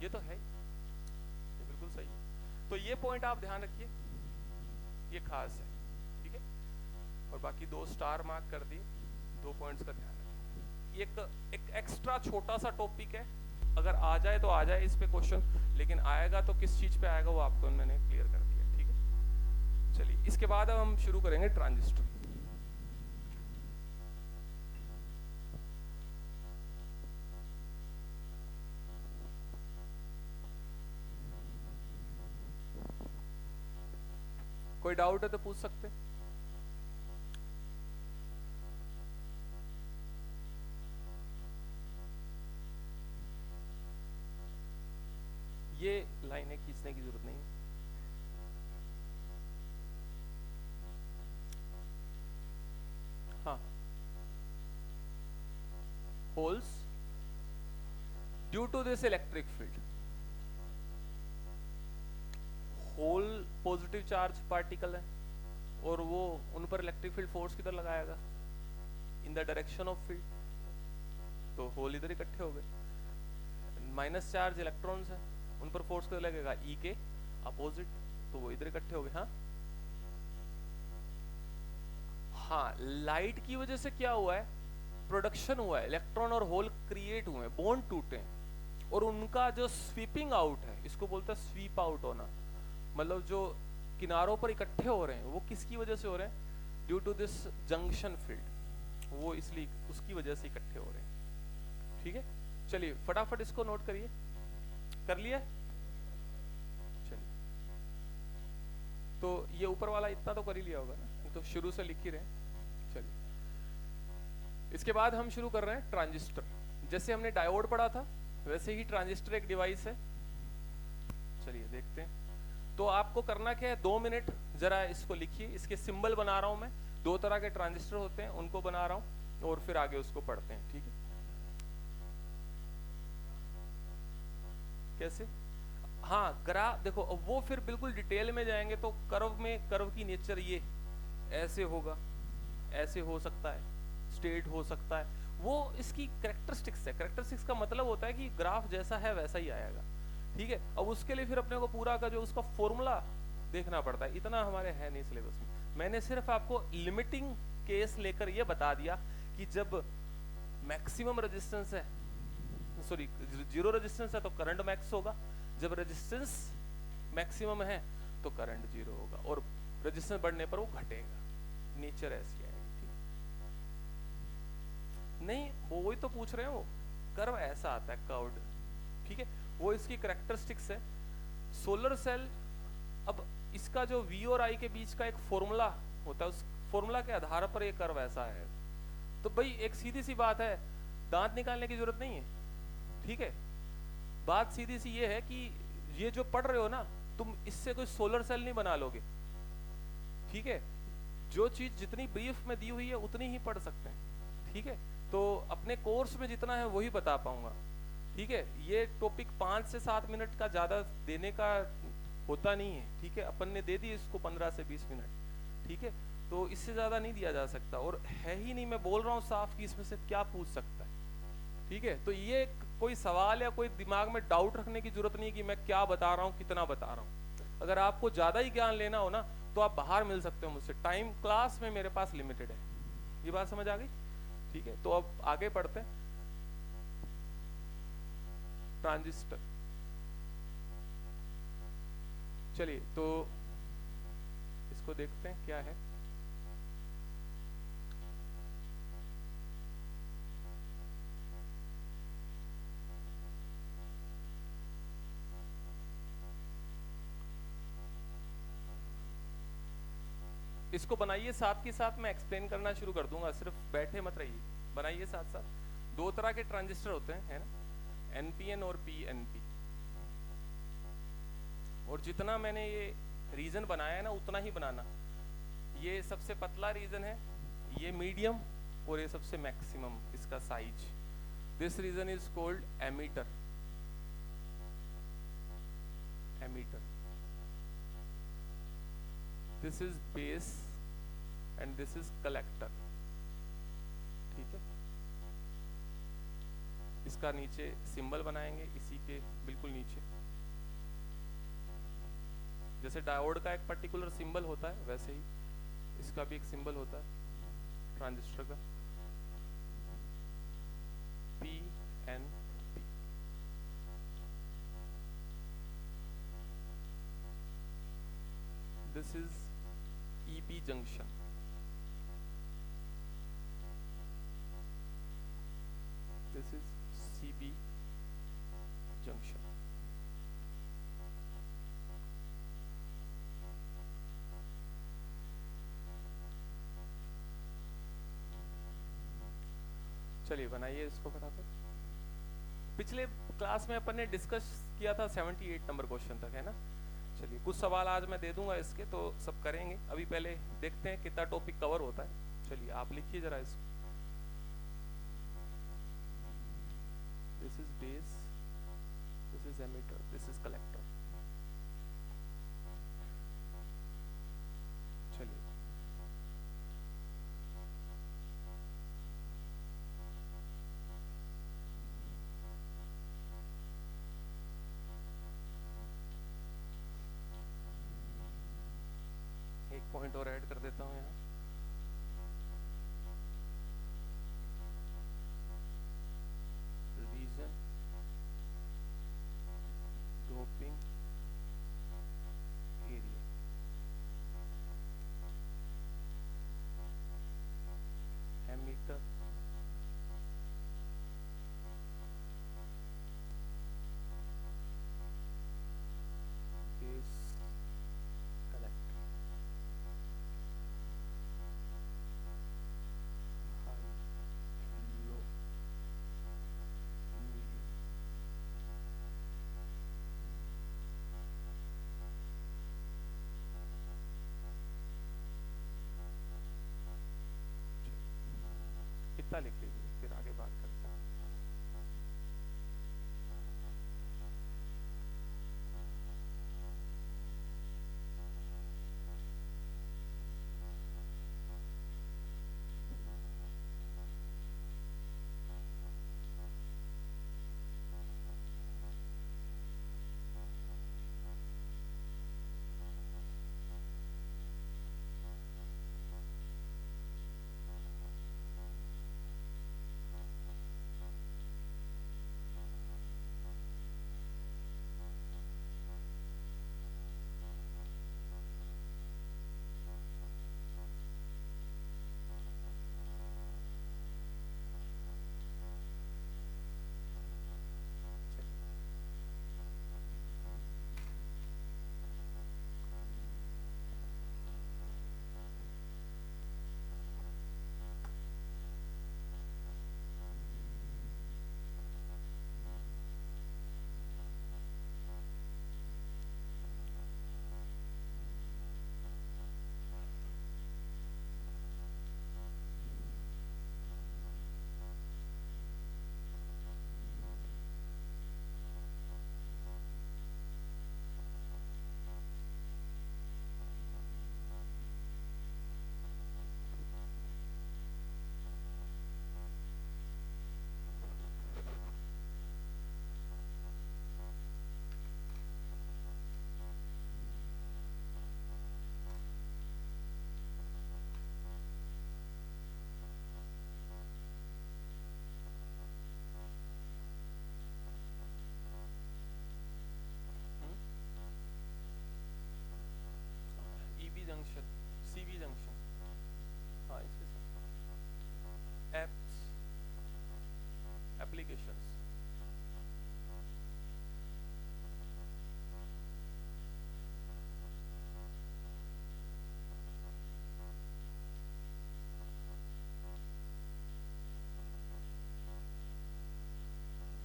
ये तो है, ये बिल्कुल सही है। तो ये पॉइंट आप ध्यान रखिए, ये खास है, ठीक है। और बाकी 2 स्टार मार्क कर दिए, 2 पॉइंट्स का ध्यान। एक एक्स्ट्रा छोटा सा टॉपिक है, अगर आ जाए तो आ जाए इस पे क्वेश्चन, लेकिन आएगा तो किस चीज पे आएगा वो आपको मैंने क्लियर कर दिया, ठीक है। चलिए, इसके बाद अब हम शुरू करेंगे ट्रांजिस्टर। डाउट है तो पूछ सकते। ये लाइनें खींचने की जरूरत नहीं है। हाँ, holes due to this electric field, hole positive charge particle है और वो उन पर इलेक्ट्रिक फील्ड फोर्स किधर लगाएगा, in the direction of field, तो होल इधर इकट्ठे हो गए। माइनस चार्ज इलेक्ट्रॉन्स है, उन पर फोर्स किधर लगेगा, ई के अपोजिट, तो वो इधर इकट्ठे हो गए। हाँ हाँ, लाइट की वजह से क्या हुआ है, प्रोडक्शन हुआ है, इलेक्ट्रॉन और होल क्रिएट हुए हैं, बॉन्ड टूटे हैं, और उनका जो स्वीपिंग आउट है, इसको बोलते हैं स्वीप आउट होना, मतलब जो किनारों पर इकट्ठे हो रहे हैं वो किसकी वजह से हो रहे हैं, due to this junction field, वो इसलिए उसकी वजह से इकट्ठे हो रहे हैं। ठीक है, चलिए फटाफट इसको नोट करिए, कर लिया। चलिए, तो ये ऊपर वाला इतना तो कर ही लिया होगा ना, तो शुरू से लिख ही रहे। चलिए, इसके बाद हम शुरू कर रहे हैं ट्रांजिस्टर। जैसे हमने डायोड पढ़ा था वैसे ही ट्रांजिस्टर एक डिवाइस है। चलिए देखते हैं। तो आपको करना क्या है, 2 मिनट जरा इसको लिखिए, इसके सिंबल बना रहा हूं मैं, 2 तरह के ट्रांजिस्टर होते हैं उनको बना रहा हूं, और फिर आगे उसको पढ़ते हैं। ठीक है, कैसे, हाँ ग्राफ देखो, वो फिर बिल्कुल डिटेल में जाएंगे तो कर्व में, कर्व की नेचर ये ऐसे होगा, ऐसे हो सकता है, स्ट्रेट हो सकता है, वो इसकी कैरेक्टरिस्टिक्स है। कैरेक्टरिस्टिक्स का मतलब होता है कि ग्राफ जैसा है वैसा ही आएगा। ठीक है, अब उसके लिए फिर अपने को पूरा का जो उसका फॉर्मूला देखना पड़ता है, इतना हमारे है नहीं सिलेबस में। मैंने सिर्फ आपको लिमिटिंग केस लेकर ये बता दिया कि जब मैक्सिमम रेजिस्टेंस है, सॉरी जीरो रेजिस्टेंस है तो करंट मैक्स होगा, जब रेजिस्टेंस मैक्सिमम है तो करंट जीरो होगा, और रेजिस्टेंस बढ़ने पर वो घटेगा, नेचर ऐसी आएगी। ठीक नहीं, वो वही तो पूछ रहे हो, कर्व ऐसा आता है कर्व्ड। ठीक है, वो इसकी कैरेक्टरिस्टिक्स है। सोलर सेल, अब इसका जो V और I के बीच का एक फॉर्मूला होता है, उस फॉर्मूला के आधार पर ये कर्व ऐसा है। तो भाई एक सीधी सी बात है, दांत निकालने की जरूरत नहीं है। ठीक है, बात सीधी सी ये है कि ये जो पढ़ रहे हो ना, तुम इससे कोई सोलर सेल नहीं बना लोगे। ठीक है, जो चीज जितनी ब्रीफ में दी हुई है उतनी ही पढ़ सकते हैं। ठीक है, तो अपने कोर्स में जितना है वही बता पाऊंगा। ठीक है, ये टॉपिक 5 से 7 मिनट का ज्यादा देने का होता नहीं है। ठीक है, अपन ने दे दी इसको 15 से 20 मिनट। ठीक है, तो इससे ज्यादा नहीं दिया जा सकता, और है ही नहीं, मैं बोल रहा हूँ साफ कि इसमें से क्या पूछ सकता है। ठीक है, तो ये कोई सवाल या कोई दिमाग में डाउट रखने की जरूरत नहीं कि मैं क्या बता रहा हूँ, कितना बता रहा हूँ। अगर आपको ज्यादा ही ज्ञान लेना हो ना तो आप बाहर मिल सकते हो मुझसे, टाइम क्लास में मेरे पास लिमिटेड है। ये बात समझ आ गई? ठीक है, तो अब आगे पढ़ते हैं। ट्रांजिस्टर, चलिए तो इसको देखते हैं क्या है। इसको बनाइए, साथ के साथ मैं एक्सप्लेन करना शुरू कर दूंगा, सिर्फ बैठे मत रहिए, बनाइए साथ साथ। 2 तरह के ट्रांजिस्टर होते हैं, है ना, एनपीएन और पीएनपी। और जितना मैंने ये रीजन बनाया है ना उतना ही बनाना। ये सबसे पतला रीजन है, ये मीडियम, और ये सबसे मैक्सिमम इसका size. This region is called emitter, emitter. This is base and this is collector. ठीक है, इसका नीचे सिंबल बनाएंगे, इसी के बिल्कुल नीचे। जैसे डायोड का एक पर्टिकुलर सिंबल होता है वैसे ही इसका भी एक सिंबल होता है ट्रांजिस्टर का, PNP। This is EP junction, this is CB junction. चलिए बनाइए इसको फटाफट। पिछले क्लास में अपन ने डिस्कस किया था 78 नंबर क्वेश्चन तक, है ना। चलिए कुछ सवाल आज मैं दे दूंगा इसके, तो सब करेंगे। अभी पहले देखते हैं कितना टॉपिक कवर होता है। चलिए आप लिखिए जरा इसको। This is base, this is emitter, this is collector. चलिए एक पॉइंट और ऐड कर देता हूं यहाँ। Region, doping area, emitter, base, collector, high, low, medium. इतना लिख लीजिए, फिर आगे बात करते हैं। ईबी जंक्शन, सीबी जंक्शन, हाँ इसके साथ एप्स, एप्लीकेशंस,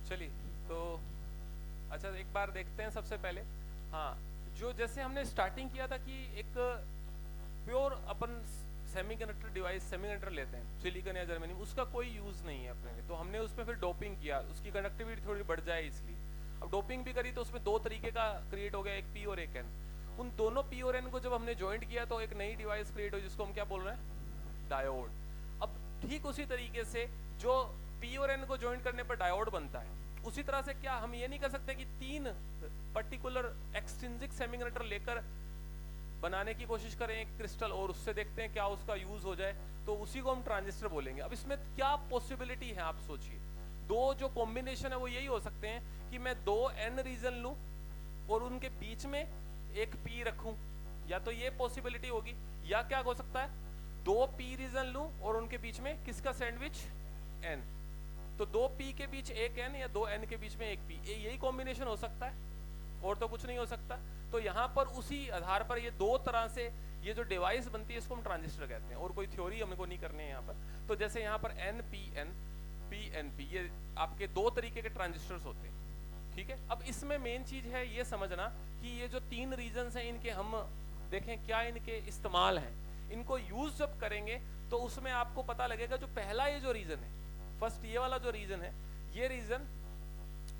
चलिए तो अच्छा एक बार देखते हैं सबसे पहले। हाँ, जो जैसे हमने स्टार्टिंग किया था कि एक प्योर अपन सेमीकंडक्टर डिवाइस, सेमीकंडक्टर लेते हैं सिलिकॉन या जर्मेनियम, उसका कोई यूज नहीं है अपने लिए, तो हमने उसमें फिर डोपिंग किया, उसकी कंडक्टिविटी थोड़ी बढ़ जाए इसलिए। अब डोपिंग भी करी तो उसमें दो तरीके का क्रिएट हो गया, एक पी और एक एन। उन दोनों पी और एन को जब हमने ज्वाइंट किया तो एक नई डिवाइस क्रिएट हुई जिसको हम क्या बोल रहे हैं, डायोड। अब ठीक उसी तरीके से जो पी और एन को ज्वाइंट करने पर डायोड बनता है, उसी तरह से क्या हम ये नहीं कर सकते कि तीन पर्टिकुलर एक्सट्रिंसिक सेमीकंडक्टर लेकर बनाने की कोशिश करें एक क्रिस्टल और उससे देखते हैं क्या उसका यूज हो जाए, तो उसी को हम ट्रांजिस्टर बोलेंगे। अब इसमें क्या पॉसिबिलिटी है आप सोचिए। दो जो कॉम्बिनेशन है वो यही हो सकते हैं कि मैं दो एन रीजन लूं और उनके बीच में एक पी रखूं, या तो ये पॉसिबिलिटी होगी, या क्या हो सकता है दो पी रीजन लूं और उनके बीच में किसका सैंडविच, एन। तो दो पी के बीच एक एन या दो एन के बीच में एक पी, यही कॉम्बिनेशन हो सकता है और तो कुछ नहीं हो सकता। तो यहाँ पर उसी आधार पर ये दो तरह से ये जो डिवाइस बनती है इसको हम ट्रांजिस्टर कहते हैं, और कोई थ्योरी हमको नहीं करनी है यहाँ पर। तो जैसे यहाँ पर एन पी एन, PNP, ये आपके दो तरीके के ट्रांजिस्टर्स होते हैं, ठीक है। अब इसमें मेन चीज है ये समझना कि ये जो तीन रीजन्स हैं इनके हम देखें क्या इनके इस्तेमाल हैं, इनको यूज जब करेंगे तो उसमें आपको पता लगेगा। जो पहला ये जो रीजन है, फर्स्ट ये वाला जो रीजन है, ये रीजन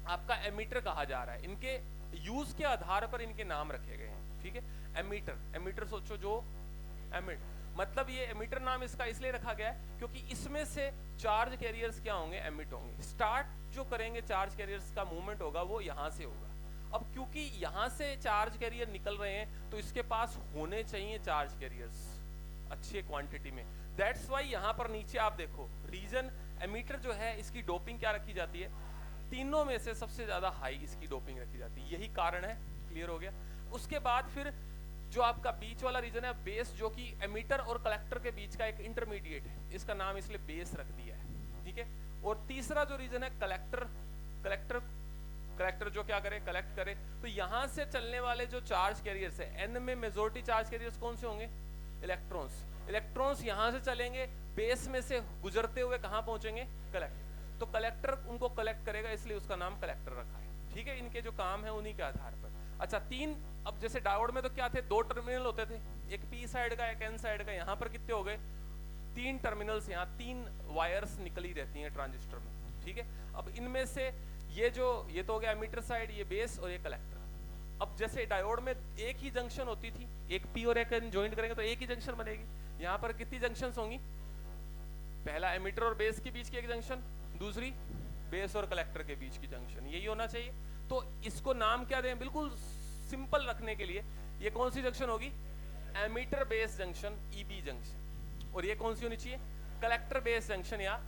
आपका एमीटर कहा जा रहा है। इनके यूज के आधार पर इनके नाम रखे गए हैं, ठीक है। एमीटर, एमीटर सोचो जो एमिट, मतलब ये एमीटर नाम इसका इसलिए रखा गया है क्योंकि इसमें से चार्ज कैरियर्स क्या होंगे, एमिट होंगे। स्टार्ट जो करेंगे चार्ज कैरियर्स का मूवमेंट होगा वो यहां से होगा। अब क्योंकि यहां से चार्ज कैरियर निकल रहे हैं तो इसके पास होने चाहिए चार्ज कैरियर्स अच्छी क्वांटिटी में। दैट्स वाई यहां पर नीचे आप देखो रीजन एमीटर जो है इसकी डोपिंग क्या रखी जाती है, तीनों में से सबसे ज्यादा हाई इसकी डोपिंग रखी जाती है, यही कारण है। क्लियर हो गया। उसके बाद फिर जो आपका बीच वाला रीजन है बेस, जो कि एमीटर और कलेक्टर के बीच का एक इंटरमीडिएट है, इसका नाम इसलिए बेस रख दिया है, ठीक है। और तीसरा जो रीजन है कलेक्टर, कलेक्टर जो क्या करे, कलेक्ट करे। तो यहां से चलने वाले जो चार्ज कैरियर्स है, एन में मेजॉरिटी चार्ज कैरियर्स कौन से होंगे, इलेक्ट्रॉन्स। इलेक्ट्रॉन्स यहां से चलेंगे, बेस में से गुजरते हुए कहां पहुंचेंगे, कलेक्टर। तो कलेक्टर उनको कलेक्ट करेगा, इसलिए उसका नाम कलेक्टर रखा है, ठीक है। इनके जो काम है उन्हीं के आधार पर। अच्छा, तीन, अब जैसे डायोड में तो क्या थे, दो टर्मिनल होते थे, एक पी साइड का एक एन साइड का। यहाँ पर कितने हो गए, तीन टर्मिनल्स, यहाँ तीन वायर्स निकली रहती हैं ट्रांजिस्टर में, ठीक है। अब इनमें से ये तो हो गया एमीटर साइड, ये बेस और ये कलेक्टर। अब जैसे डायोड में एक ही जंक्शन होती थी, एक पी और एक एन ज्वाइन करेंगे तो एक ही जंक्शन बनेगी। यहाँ पर कितनी जंक्शंस होंगी, पहला एमीटर और बेस के बीच की एक जंक्शन, दूसरी बेस और कलेक्टर के बीच की जंक्शन, यही होना चाहिए। तो इसको नाम क्या दें, बिल्कुल सिंपल रखने के लिए, ये कौन सी जंक्शन होगी, emitter base junction, EB junction. और ये कौन सी होनी चाहिए, कलेक्टर बेस जंक्शन या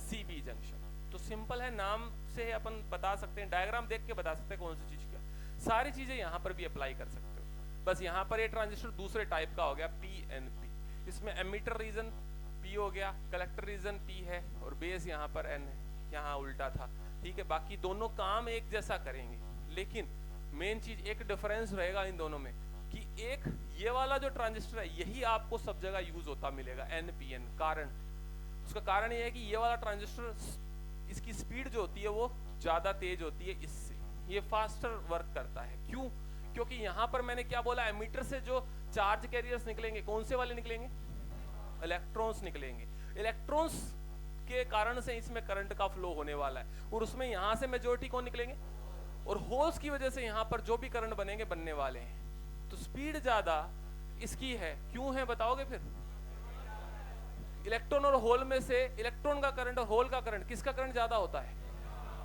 सीबी जंक्शन। तो सिंपल है, नाम से अपन बता सकते हैं, डायग्राम देख के बता सकते हैं कौन सी चीज क्या। सारी चीजें यहाँ पर भी अप्लाई कर सकते हो। बस यहाँ पर ये ट्रांजिस्टर दूसरे टाइप का हो गया, PNP। इसमें एमीटर रीजन P हो गया, कलेक्टर रीजन P है और बेस यहाँ पर N है, यहाँ उल्टा था, ठीक है। बाकी दोनों काम एक जैसा करेंगे, लेकिन मेन चीज एक डिफरेंस रहेगा इन दोनों में कि एक ये वाला जो ट्रांजिस्टर है यही आपको सब जगह यूज होता मिलेगा, NPN। कारण, उसका कारण ये है कि ये वाला ट्रांजिस्टर, इसकी स्पीड जो होती है वो ज्यादा तेज होती है, इससे ये फास्टर वर्क करता है। क्यों, क्योंकि यहाँ पर मैंने क्या बोला, एमीटर से जो चार्ज कैरियर्स निकलेंगे कौन से वाले निकलेंगे, इलेक्ट्रॉन्स निकलेंगे। इलेक्ट्रॉन्स के कारण से इसमें करंट का फ्लो होने वाला है और उसमें यहां से मेजॉरिटी कौन निकलेंगे, और होल्स की वजह से यहां पर जो भी करंट बनेंगे बनने वाले हैं। तो स्पीड ज्यादा इसकी है, क्यों है बताओगे फिर, इलेक्ट्रॉन और होल में से इलेक्ट्रॉन का करंट और होल का करंट, किसका करंट ज्यादा होता है,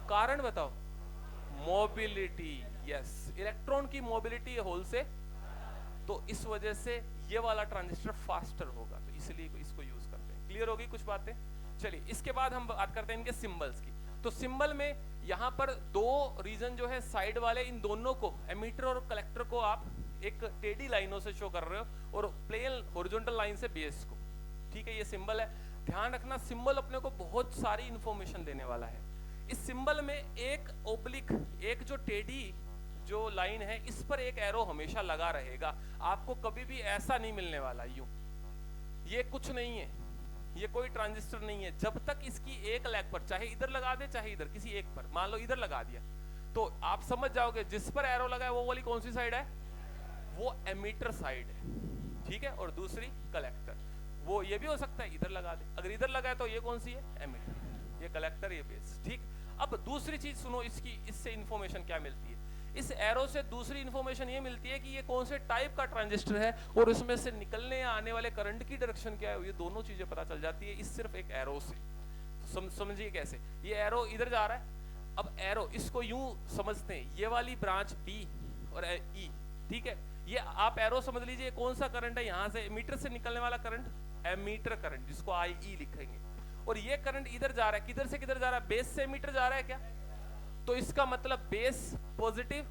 कारण बताओ, मोबिलिटी। यस, इलेक्ट्रॉन की मोबिलिटी होल से, तो इस वजह से ये वाला ट्रांजिस्टर फास्टर होगा, तो इसलिए इसको यूज करते हैं। क्लियर होगी कुछ बातें। चलिए इसके बाद हम बात करते हैं इनके सिंबल्स की। तो सिंबल में यहाँ पर दो रीजन जो है साइड वाले, इन दोनों को, एमीटर और कलेक्टर को आप एक टेढ़ी लाइनों से शो कर रहे हो और प्लेन हॉरिजॉन्टल लाइन से बेस को, ठीक है। ये सिंबल है, ध्यान रखना सिंबल अपने को बहुत सारी इंफॉर्मेशन देने वाला है। इस सिंबल में एक ओब्लिक, एक जो टेढ़ी जो लाइन है, इस पर एक एरो हमेशा लगा रहेगा, आपको कभी भी ऐसा नहीं मिलने वाला यूं। ये कुछ नहीं है, ये कोई ट्रांजिस्टर नहीं है जब तक इसकी एक लेग पर, चाहे इधर लगा दे चाहे इधर, किसी एक पर, मान लो इधर लगा दिया, तो आप समझ जाओगे जिस पर एरो लगा है वो वाली कौन सी साइड है, वो एमीटर साइड है, ठीक है। और दूसरी कलेक्टर, वो ये भी हो सकता है इधर लगा दे, अगर इधर लगा है तो ये कौन सी है, एमीटर, ये कलेक्टर, ये बेस, ठीक। अब दूसरी चीज सुनो, इसकी इससे इंफॉर्मेशन क्या मिलती है, इस एरो से दूसरी इंफॉर्मेशन ये मिलती है कि ये कौन से टाइप का ट्रांजिस्टर है और उसमें से निकलने या आने वाले करंट की डायरेक्शन क्या है, ये दोनों चीजें पता चल जाती है इस सिर्फ एक एरो से। समझिए कैसे, ये एरो इधर जा रहा है, अब एरो इसको यूं समझते हैं, ये वाली ब्रांच B और E, ठीक है। ये आप एरो समझ लीजिए कौन सा करंट है, यहाँ से मीटर से निकलने वाला करंट, एमीटर करंट, जिसको IE लिखेंगे। और ये करंट इधर जा रहा है, किधर से किधर जा रहा है, बेस से एमीटर जा रहा है क्या, तो इसका मतलब बेस पॉजिटिव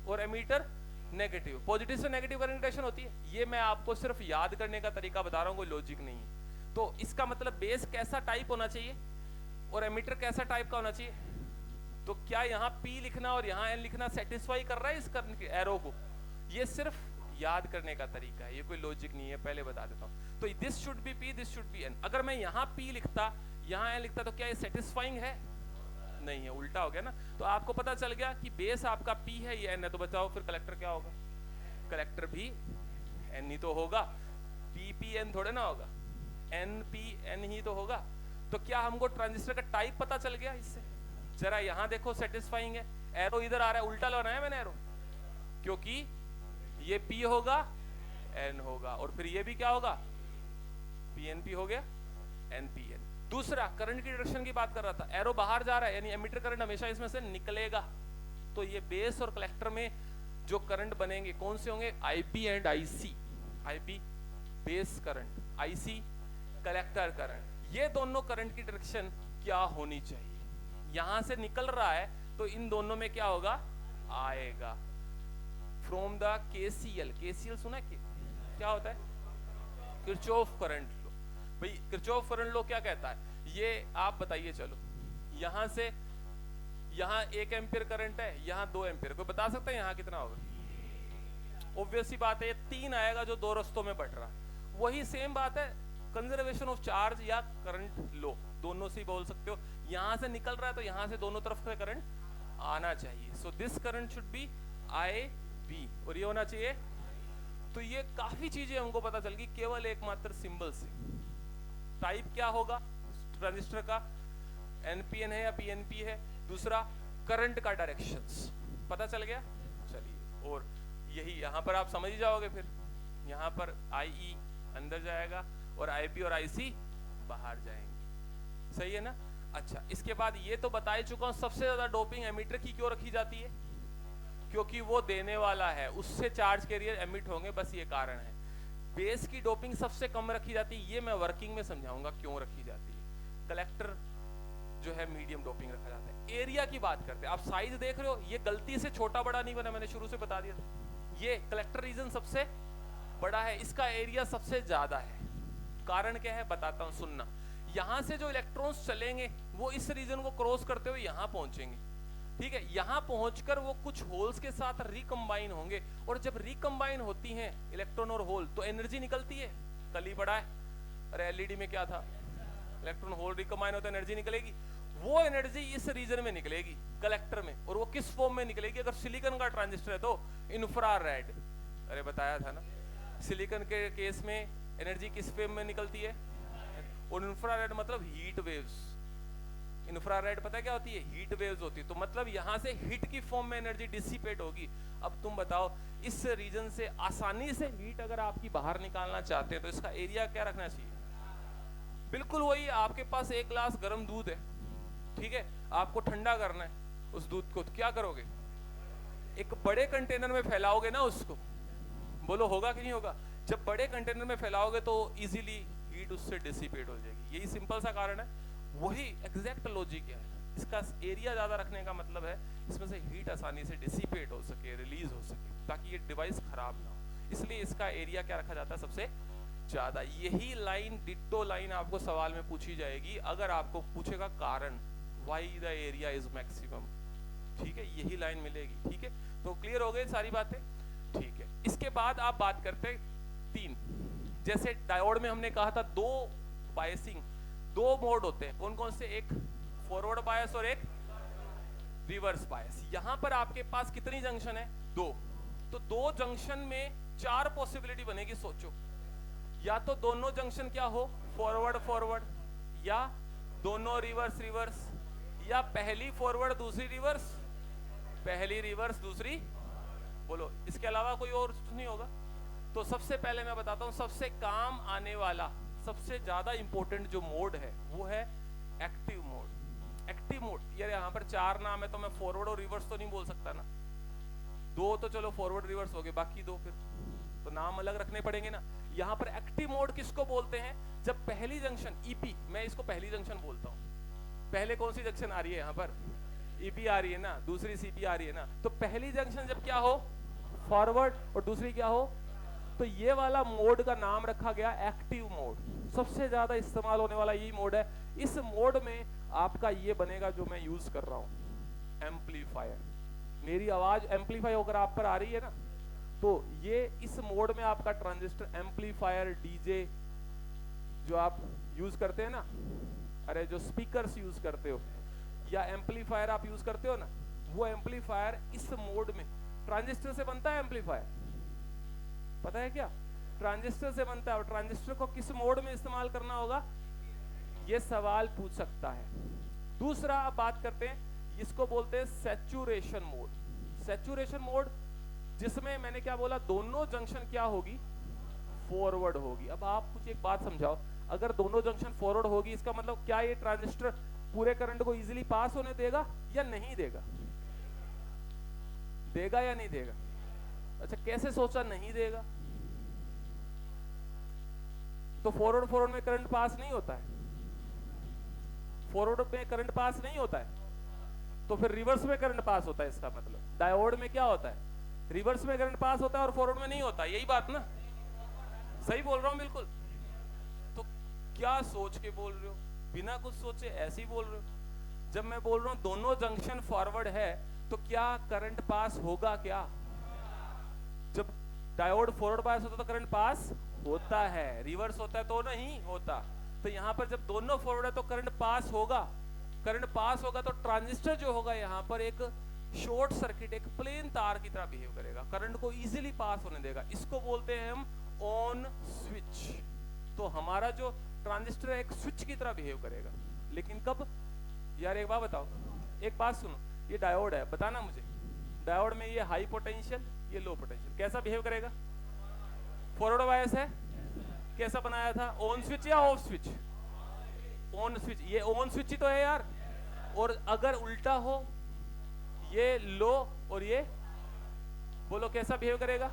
और एमीटर नेगेटिव, पॉजिटिव से नेगेटिव करंट डायरेक्शन होती है। ये मैं आपको सिर्फ याद करने का तरीका बता रहा हूँ, कोई लॉजिक नहीं है। तो इसका मतलब बेस कैसा टाइप होना चाहिए और एमीटर कैसा टाइप का होना चाहिए। तो क्या यहाँ P लिखना और यहाँ N लिखना सेटिस्फाई कर रहा है इस करंट के एरो को, ये सिर्फ याद करने का तरीका है, ये कोई लॉजिक नहीं है, पहले बता देता हूँ। तो this should be P, this should be N। अगर मैं यहाँ P लिखता, यहाँ एन लिखता तो क्या ये सेटिस्फाइंग है? नहीं है, उल्टा हो गया ना। तो आपको पता चल गया कि बेस आपका P है, ये N है, तो बताओ फिर कलेक्टर क्या होगा? कलेक्टर भी N ही तो होगा, PPN थोड़े ना होगा, NPN ही तो होगा। तो क्या हमको ट्रांजिस्टर का टाइप पता चल गया इससे? जरा यहाँ देखो, सेटिस्फाइंग है, एरो इधर आ रहा है, उल्टा लगाया मैंने एरो, क्योंकि ये P होगा, N होगा, और फिर ये भी क्या होगा? PNP हो गया, NPN। दूसरा, करंट की डायरेक्शन की बात कर रहा था, एरो बाहर जा रहा है, यानी एमिटर करंट हमेशा इसमें से निकलेगा। तो ये बेस और कलेक्टर में जो करंट बनेंगे कौन से होंगे? IP and IC। IP base current, IC collector current. ये दोनों करंट की डायरेक्शन क्या होनी चाहिए? यहां से निकल रहा है तो इन दोनों में क्या होगा? आएगा फ्रॉम द KCL। KCL सुना है? क्या होता है? किरचॉफ करंट लो। भाई किरचॉफ करंट लो क्या कहता है? ये आप बताइए, चलो यहां से यहाँ 1 एम्पियर करंट है, यहाँ 2 एम्पियर, कोई बता सकता है यहाँ कितना होगा? ऑब्वियस ही बात है, ये 3 आएगा जो 2 रास्तों में बढ़ रहा है। वही सेम बात है कंजर्वेशन ऑफ चार्ज या करंट लो, दोनों से बोल सकते हो। यहां से निकल रहा है तो यहां से दोनों तरफ से करंट आना चाहिए। So this current should be IB, और ये होना चाहिए। तो ये काफी चीजें हमको पता चल गई केवल एकमात्र सिंबल से। टाइप क्या होगा ट्रांजिस्टर का? NPN है या PNP है? दूसरा, करंट का डायरेक्शंस पता चल गया। चलिए, और यही यहाँ पर आप समझ ही जाओगे। फिर यहाँ पर IE अंदर जाएगा और IP और IC बाहर जाएंगे, सही है ना? अच्छा, इसके बाद ये तो बता ही चुका हूँ, सबसे ज्यादा डोपिंग एमिटर की क्यों रखी जाती है? क्योंकि वो देने वाला है, उससे चार्ज कैरियर एमिट होंगे, बस ये कारण है। बेस की डोपिंग सबसे कम रखी जाती है, ये मैं वर्किंग में समझाऊंगा क्यों रखी जाती है। कलेक्टर जो है मीडियम डोपिंग रखा जाता है। एरिया की बात करते हैं, आप साइज देख रहे हो, ये गलती से छोटा बड़ा नहीं बना, मैंने शुरू से बता दिया था। ये कलेक्टर रीजन सबसे बड़ा है, इसका एरिया सबसे ज्यादा है। कारण क्या है बताता हूं, सुनना। यहां से जो इलेक्ट्रॉन्स चलेंगे वो इस रीजन को क्रॉस करते हुए यहां पहुंचेंगे, ठीक है? यहां पहुंचकर वो कुछ होल्स के साथ रिकंबाइन होंगे, और जब रिकंबाइन होती हैं इलेक्ट्रॉन और होल तो एनर्जी निकलती है। कल ही पढ़ा है, अरे LED में क्या था? इलेक्ट्रॉन होल रिकंबाइन होता है, एनर्जी निकलेगी। वो एनर्जी इस रीजन में निकलेगी, कलेक्टर में। और वो किस फॉर्म में निकलेगी? अगर सिलिकॉन का ट्रांजिस्टर है तो इंफ्रारेड, अरे बताया था ना। सिलिकॉन के केस में एनर्जी किस फॉर्म में निकलती है? और इंफ्रारेड मतलब हीट वेव्स। इंफ्रारेड पता है क्या होती है? हीट वेव्स होती है। तो मतलब यहां से हीट की फॉर्म में एनर्जी डिसिपेट होगी। अब तुम बताओ, इस रीजन से आसानी से हीट अगर आपकी बाहर निकालना चाहते हैं तो इसका एरिया क्या रखना चाहिए? बिल्कुल वही, आपके पास एक ग्लास गर्म दूध है, ठीक है? आपको ठंडा करना है उस दूध को, तो क्या करोगे? एक बड़े कंटेनर में फैलाओगे ना उसको। बोलो होगा कि नहीं होगा? जब बड़े कंटेनर में फैलाओगे तो इजीली हीट उससे डिसिपेट हो जाएगी। यही सिंपल सा कारण है, वही एग्जैक्ट लॉजिक है। इसका एरिया ज्यादा रखने का मतलब है इसमें से हीट आसानी से डिसिपेट हो सके, रिलीज हो सके, ताकि ये डिवाइस खराब ना हो। इसलिए इसका एरिया क्या रखा जाता है? सबसे ज्यादा। यही लाइन, डिट्टो लाइन आपको सवाल में पूछी जाएगी अगर आपको पूछेगा कारण, why the area is maximum, ठीक है? यही लाइन मिलेगी, ठीक है? तो क्लियर हो गई सारी बातें, ठीक है? इसके बाद आप बात करते हैं 3, जैसे डायोड में हमने कहा था 2 बायसिंग, 2 मोड होते हैं। कौन कौन से? एक फॉरवर्ड बायस और एक रिवर्स बायस। यहां पर आपके पास कितनी जंक्शन है? 2। तो 2 जंक्शन में 4 पॉसिबिलिटी बनेगी। सोचो, या तो दोनों जंक्शन क्या हो? फॉरवर्ड फॉरवर्ड, या दोनों रिवर्स रिवर्स, या पहली फॉरवर्ड दूसरी रिवर्स, पहली रिवर्स दूसरी। बोलो, इसके अलावा कोई और नहीं होगा? तो सबसे पहले मैं बताता हूं, सबसे काम आने वाला, सबसे ज्यादा इंपॉर्टेंट जो मोड है वो है एक्टिव मोड। एक्टिव मोड, यार यहाँ पर 4 नाम है तो मैं फॉरवर्ड और रिवर्स तो नहीं बोल सकता ना। 2 तो चलो फॉरवर्ड रिवर्स हो गए, बाकी 2 फिर तो नाम अलग रखने पड़ेंगे ना। यहाँ पर एक्टिव मोड किसको बोलते हैं? जब पहली जंक्शन EP, मैं इसको पहली जंक्शन बोलता हूँ। पहले कौन सी जंक्शन आ रही है? यहाँ पर EP आ रही है ना, दूसरी CP आ रही है ना। तो पहली जंक्शन जब क्या हो? फॉरवर्ड, और दूसरी क्या हो? तो ये वाला मोड का नाम रखा गया एक्टिव मोड। सबसे ज्यादा इस्तेमाल होने वाला यही मोड है। इस मोड में आपका ये बनेगा जो मैं यूज कर रहा हूं, एम्पलीफायर। मेरी आवाज एम्पलीफाई होकर आप पर आ रही है ना, तो ये इस मोड में आपका ट्रांजिस्टर एम्पलीफायर, DJ जो आप यूज करते हैं ना, अरे जो स्पीकर्स यूज करते हो या एम्पलीफायर आप यूज करते हो ना, वो एम्पलीफायर इस मोड में, ट्रांजिस्टर से बनता है एम्पलीफायर, पता है क्या? ट्रांजिस्टर से बनता है। और ट्रांजिस्टर को किस मोड में इस्तेमाल करना होगा, ये सवाल पूछ सकता है। दूसरा अब बात करते हैं, इसको बोलते हैं सैचुरेशन मोड। सैचुरेशन मोड जिसमें मैंने क्या बोला, दोनों जंक्शन क्या होगी, फॉरवर्ड होगी। अब आप मुझे एक बात समझाओ, अगर दोनों जंक्शन फॉरवर्ड होगी इसका मतलब क्या ये ट्रांजिस्टर पूरे करंट को इजीली पास होने देगा या नहीं देगा? देगा या नहीं देगा? अच्छा, कैसे सोचा नहीं देगा? तो फॉरवर्ड में करंट पास नहीं होता है, फॉरवर्ड में करंट पास नहीं होता है, तो फिर रिवर्स में करंट पास होता है। इसका मतलब डायोड में क्या होता है, रिवर्स में करंट पास होता है और फॉरवर्ड में नहीं होता। यही बात ना, सही बोल रहा हूं बिल्कुल? तो क्या सोच के बोल रहे हो, बिना कुछ सोचे ऐसे ही बोल रहे हो? जब मैं बोल रहा हूं दोनों जंक्शन फॉरवर्ड है तो क्या करंट पास होगा? क्या जब डायोड फॉरवर्ड पास होता है तो करंट पास होता है, रिवर्स होता है तो नहीं होता। तो यहां पर जब दोनों फॉरवर्ड है तो करंट पास होगा। करंट पास होगा तो ट्रांजिस्टर जो होगा यहां पर एक शॉर्ट सर्किट, एक प्लेन तार की तरह बिहेव करेगा, करंट को इजीली पास होने देगा। इसको बोलते हैं हम ऑन स्विच। तो हमारा जो ट्रांजिस्टर है एक स्विच की तरह बिहेव करेगा। लेकिन कब? यार एक बात बताओ, एक बात सुनो, ये डायोड है, बताना मुझे, डायोड में ये हाई पोटेंशियल, ये लो पोटेंशियल, कैसा बिहेव करेगा? फॉरवर्ड बायस है, कैसा बनाया था, ऑन स्विच या ऑफ स्विच? On switch. ये ऑन स्विच ही तो है यार। और अगर उल्टा हो, ये लो और ये, बोलो कैसा बिहेव करेगा?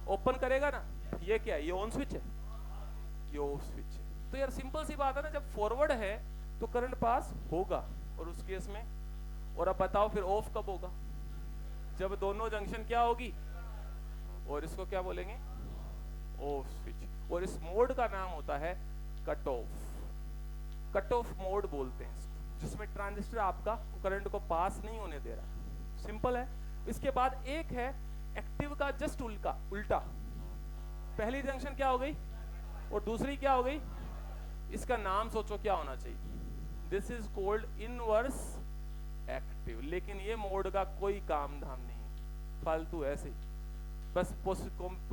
ओपन करेगा ना। ये क्या है, ये ऑन स्विच है, ये ऑफ स्विच है। तो यार सिंपल सी बात है ना, जब फॉरवर्ड है तो करंट पास होगा और उस केस में। और अब बताओ फिर ऑफ कब होगा? जब दोनों जंक्शन क्या होगी, और इसको क्या बोलेंगे, ऑफ स्विच। और इस मोड का नाम होता है cut off. Cut off mode बोलते हैं इसको, जिसमें ट्रांजिस्टर आपका करंट को पास नहीं होने दे रहा। सिंपल है। इसके बाद एक है एक्टिव का जस्ट उल्टा। पहली जंक्शन क्या हो गई और दूसरी क्या हो गई, इसका नाम सोचो क्या होना चाहिए? This is called inverse active. लेकिन ये मोड का कोई काम धाम नहीं, फालतू ऐसे बस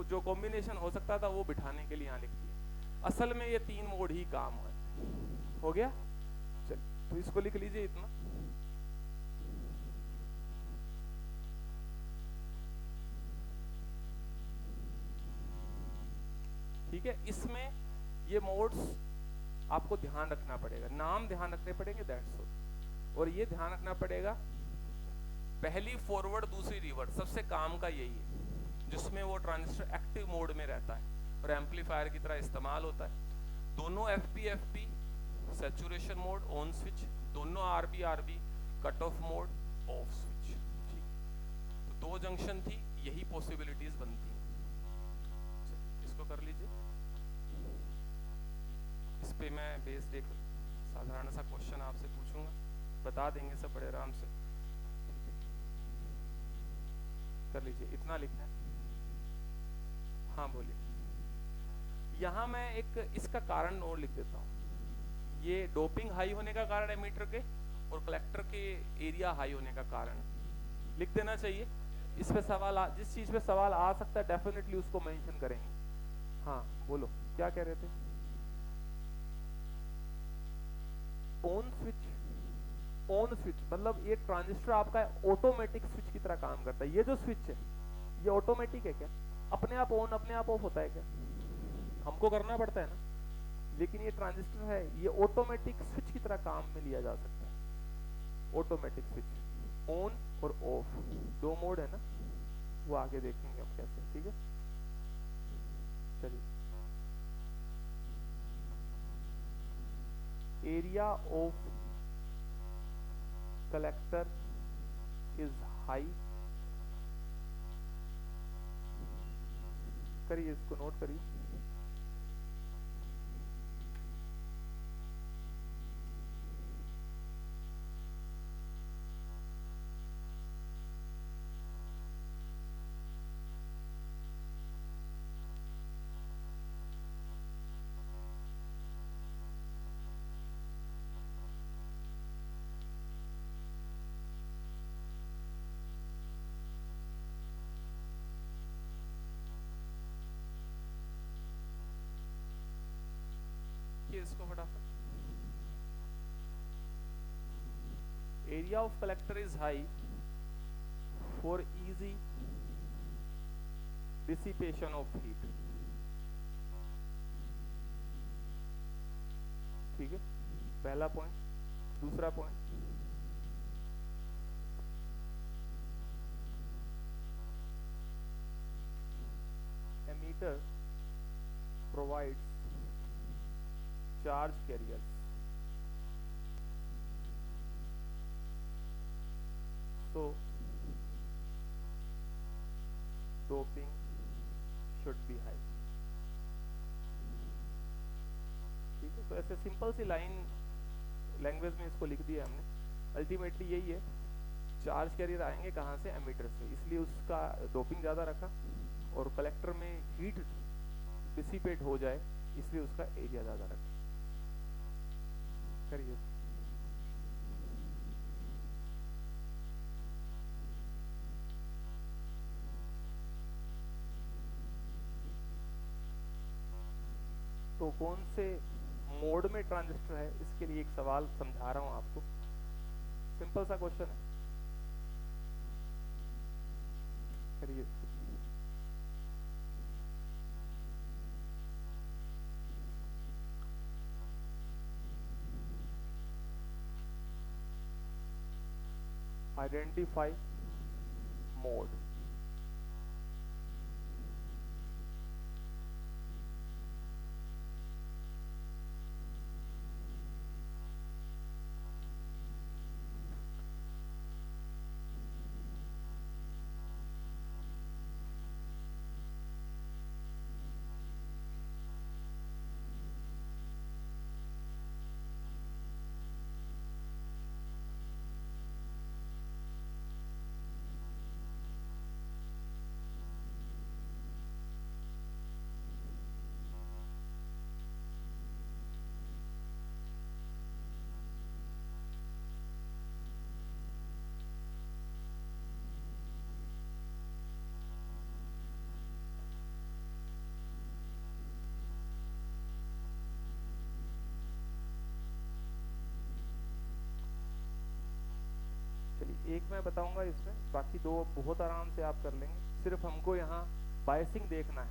जो कॉम्बिनेशन हो सकता था वो बिठाने के लिए यहाँ लिख दिया। असल में ये तीन मोड ही काम हो गया। चल तो इसको लिख लीजिए इतना। ठीक है, इसमें ये मोड्स आपको ध्यान रखना पड़ेगा, नाम ध्यान रखने पड़ेंगे, दैट्स ऑल। और ये ध्यान रखना पड़ेगा, पहली फॉरवर्ड दूसरी रिवर्स, सबसे काम का यही है, जिसमें वो ट्रांजिस्टर एक्टिव मोड में रहता है और एम्पलीफायर की तरह इस्तेमाल होता है। दोनों FP saturation mode on switch, दोनों RB cut off mode off switch. ठीक, तो दो जंक्शन थी, यही पॉसिबिलिटीज बनती हैं। इसको कर लीजिए। इस पे मैं बेस्ड एक साधारण सा क्वेश्चन आपसे पूछूंगा, बता देंगे सब बड़े आराम से। कर लीजिए, इतना लिखना है। हाँ बोलिए। यहाँ मैं एक इसका कारण और लिख देता हूँ। ये डोपिंग हाई होने का कारण है मीटर के, और कलेक्टर के एरिया हाई होने का कारण लिख देना चाहिए। इस पे सवाल जिस चीज पे सवाल आ सकता है डेफिनेटली उसको मेंशन करेंगे। हाँ बोलो, क्या कह रहे थे? On switch. ऑन स्विच मतलब ये ट्रांजिस्टर आपका ऑटोमेटिक स्विच की तरह काम करता है। ये जो स्विच है ये ऑटोमेटिक है क्या? अपने आप ऑन अपने आप ऑफ होता है क्या? हमको करना पड़ता है ना। लेकिन ये ट्रांजिस्टर है, ये ऑटोमेटिक स्विच की तरह काम में लिया जा सकता है। ऑटोमेटिक स्विच, ऑन और ऑफ दो मोड है ना, वो आगे देखेंगे हम कैसे। ठीक है, चलिए। Area of collector is high. करिए, इसको नोट करिए। इसको फटाफट। Area of collector is high for easy dissipation of heat. ठीक है, पहला पॉइंट। दूसरा point, emitter provides charge carriers so doping should be high। ठीक है, तो ऐसे सिंपल सी लाइन लैंग्वेज में इसको लिख दिया हमने। अल्टीमेटली यही है, चार्ज कैरियर आएंगे कहाँ से? एमीटर से, इसलिए उसका डोपिंग ज़्यादा रखा, और कलेक्टर में हीट डिसिपेट हो जाए इसलिए उसका एरिया ज़्यादा रखा। करिए। तो कौन से मोड में ट्रांजिस्टर है, इसके लिए एक सवाल समझा रहा हूं आपको। सिंपल सा क्वेश्चन है, करिए। Identify mode. एक मैं बताऊंगा इसमें, बाकी दो बहुत आराम से आप कर लेंगे। सिर्फ हमको यहाँ बायसिंग देखना है,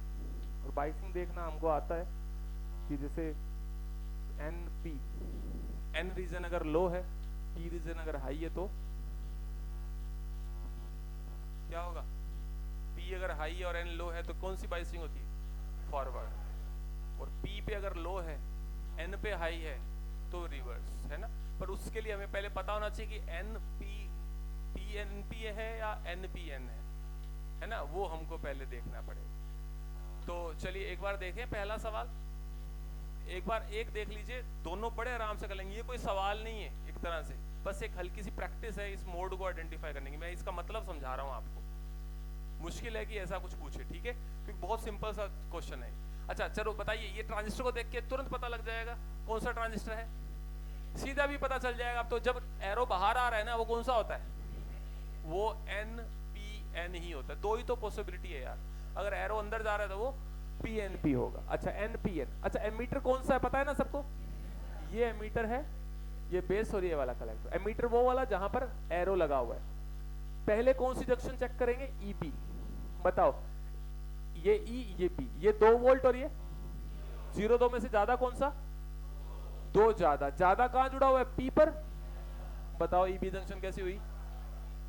और बायसिंग देखना हमको आता है कि जैसे एन पी, एन रीजन अगर लो है, पी रीजन अगर हाई है तो क्या होगा? पी अगर हाई है और एन लो है तो कौन सी बायसिंग होती है? फॉरवर्ड। और पी पे अगर लो है, एन पे हाई है तो रिवर्स, है ना। पर उसके लिए हमें पहले पता होना चाहिए कि एन पी पी है या NPN है ना, वो हमको पहले देखना पड़ेगा। तो चलिए एक बार देखें पहला सवाल, एक बार एक देख लीजिए, दोनों बड़े आराम से कर लेंगे। ये कोई सवाल नहीं है, एक तरह से बस एक हल्की सी प्रैक्टिस है इस मोड को आइडेंटिफाई करने की। मैं इसका मतलब समझा रहा हूँ आपको, मुश्किल है कि ऐसा कुछ पूछे, ठीक है, क्योंकि बहुत सिंपल सा क्वेश्चन है। अच्छा चलो बताइए, ये ट्रांजिस्टर को देख के तुरंत पता लग जाएगा कौन सा ट्रांजिस्टर है, सीधा भी पता चल जाएगा। अब तो जब एरो बाहर आ रहा है ना, वो कौन सा होता है? वो NPN ही होता है। दो ही तो पॉसिबिलिटी है यार, अगर एरो अंदर जा रहा है तो वो PNP होगा। अच्छा NPN। अच्छा एमीटर कौन सा है पता है ना सबको? ये एमीटर है, ये बेस और ये वाला कलेक्टर। एमीटर वो वाला जहां पर एरो लगा हुआ है। पहले कौन सी जंक्शन चेक करेंगे? EP। बताओ, ये E ये P, ये 2 वोल्ट और ये 0, 2 में से ज्यादा कौन सा? 2 ज्यादा। ज्यादा कहां जुड़ा हुआ है? P पर। बताओ EB जंक्शन कैसी हुई?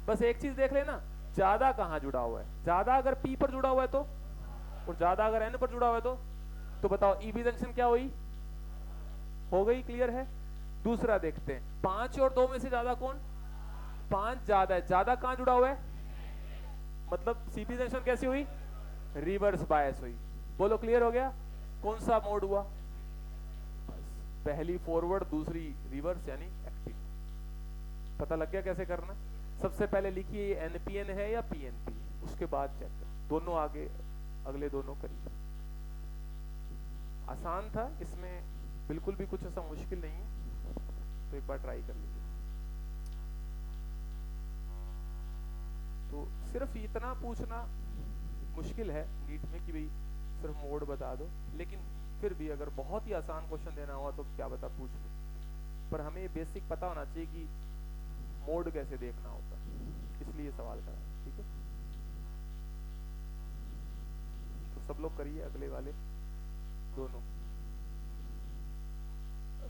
बस एक चीज देख लेना, ज्यादा कहां जुड़ा हुआ है। ज्यादा अगर P पर जुड़ा हुआ है तो, और ज्यादा अगर N पर जुड़ा हुआ है तो बताओ EB जंक्शन क्या हुई? हो गई, क्लियर है। दूसरा देखते हैं, 5 और 2 में से ज्यादा कौन? 5 ज्यादा है। ज्यादा कहां जुड़ा हुआ है? मतलब CP जंक्शन कैसी हुई? रिवर्स बायस हुई। बोलो क्लियर हो गया? कौन सा मोड हुआ? पहली फॉरवर्ड, दूसरी रिवर्स यानी एक्टिव। पता लग गया कैसे करना? सबसे पहले लिखिए NPN है या PNP, उसके बाद चेक कर, दोनों आगे अगले दोनों करिए। आसान था, इसमें बिल्कुल भी कुछ ऐसा मुश्किल नहीं है, तो एक बार ट्राई कर लीजिए। तो सिर्फ इतना पूछना मुश्किल है नीट में कि भाई सिर्फ मोड बता दो, लेकिन फिर भी अगर बहुत ही आसान क्वेश्चन देना हुआ तो क्या बता पूछ लो, पर हमें ये बेसिक पता होना चाहिए कि मोड कैसे देखना होता है, इसलिए सवाल करा है, ठीक है। तो सब लोग करिए अगले वाले दोनों,